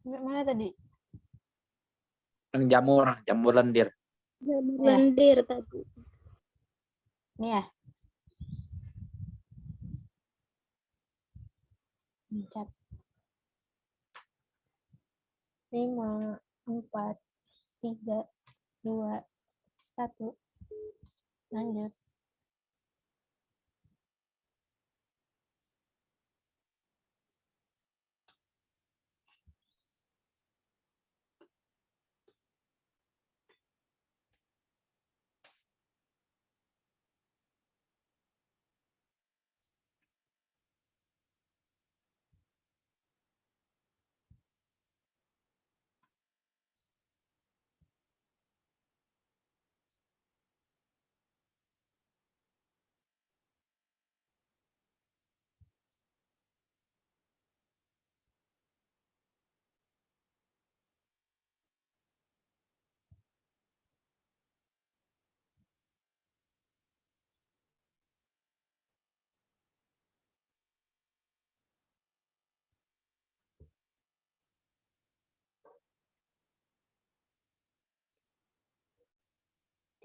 Mana tadi? Yang jamur lendir. Jamur lendir tadi. Ini ya. Pencet. 5, 4, 3, 2, 1. Lanjut.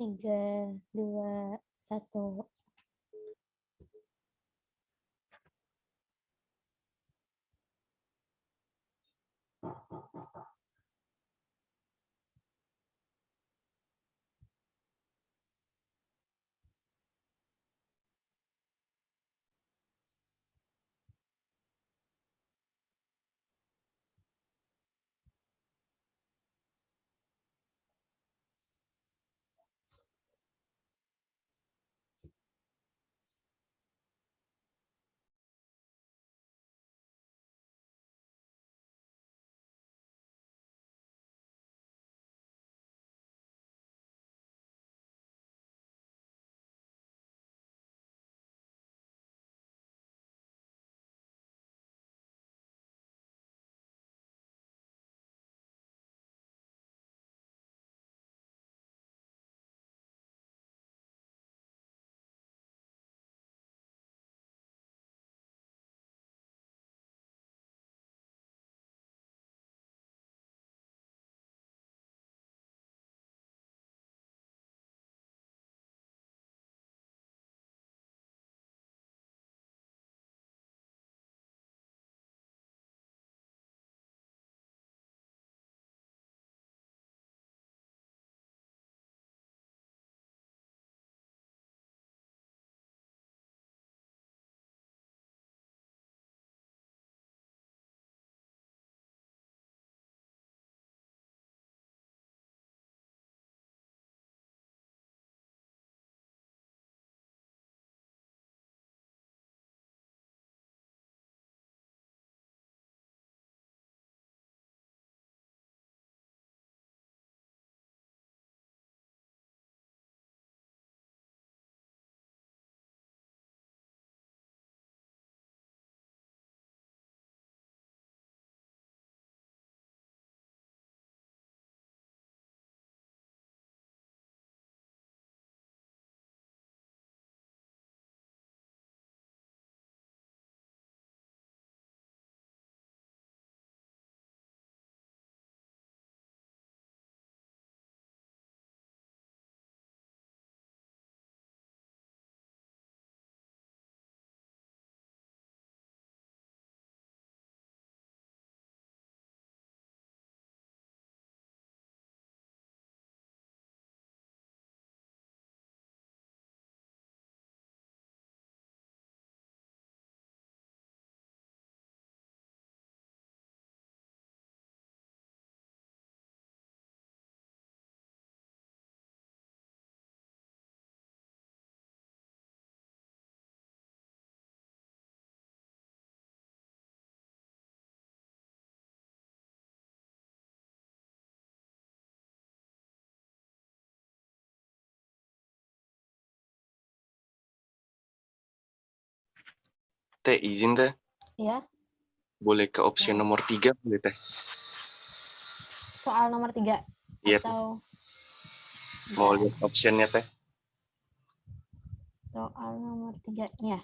Tiga, 2, 1. Teh, izin teh. Ya. Boleh ke opsi nomor 3, boleh teh? Soal nomor 3. Iya. Atau Mau lihat optionnya teh? soal nomor 3-nya.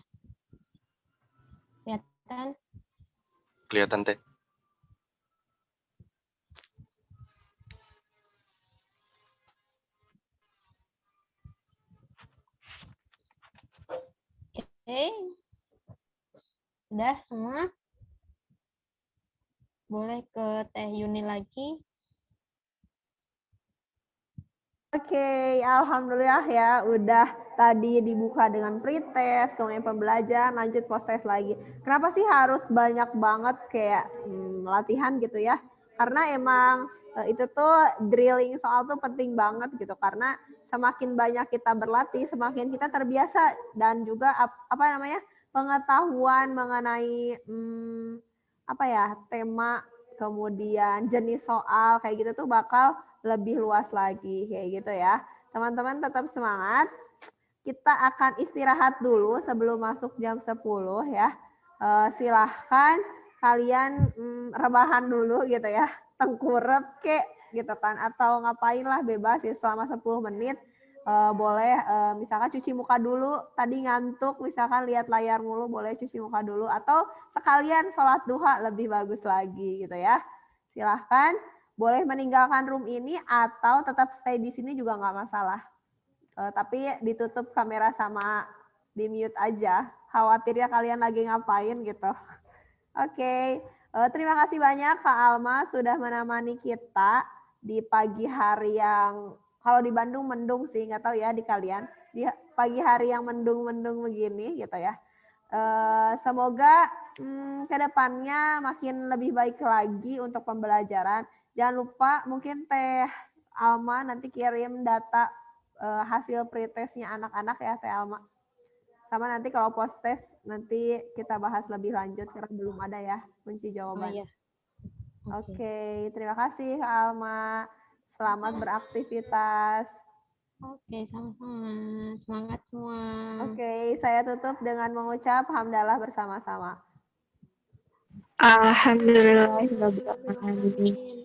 Kelihatan? Kelihatan teh. Oke. Sudah semua? Boleh ke Teh Yuni lagi. Oke, alhamdulillah ya udah tadi dibuka dengan pretest, kemudian pembelajaran, lanjut post-test lagi. Kenapa sih harus banyak banget kayak latihan gitu ya? Karena emang itu tuh drilling soal tuh penting banget gitu karena semakin banyak kita berlatih, semakin kita terbiasa dan juga apa namanya pengetahuan mengenai apa ya tema kemudian jenis soal kayak gitu tuh bakal lebih luas lagi kayak gitu ya. Teman-teman tetap semangat. Kita akan istirahat dulu sebelum masuk jam 10 ya. Silahkan kalian rebahan dulu gitu ya. Tengkurap kek gitu kan. Atau ngapain lah bebas ya selama 10 menit. Boleh misalkan cuci muka dulu. Tadi ngantuk misalkan lihat layar mulu boleh cuci muka dulu. Atau sekalian sholat duha lebih bagus lagi gitu ya. Silahkan. Boleh meninggalkan room ini atau tetap stay di sini juga nggak masalah. Tapi ditutup kamera sama di mute aja. Khawatirnya kalian lagi ngapain gitu. Oke, terima kasih banyak Kak Alma sudah menemani kita di pagi hari yang kalau di Bandung mendung sih, nggak tahu ya di kalian. Di pagi hari yang mendung-mendung begini gitu ya. Semoga kedepannya makin lebih baik lagi untuk pembelajaran. Jangan lupa mungkin Teh Alma nanti kirim data hasil pretestnya anak-anak ya Teh Alma. Sama nanti kalau post test nanti kita bahas lebih lanjut karena belum ada ya kunci jawaban. Oh, iya. Oke, terima kasih Kak Alma. Selamat beraktivitas. Oke, sama-sama. Semangat semua. Oke, saya tutup dengan mengucap hamdalah bersama-sama. Alhamdulillahirabbil alamin.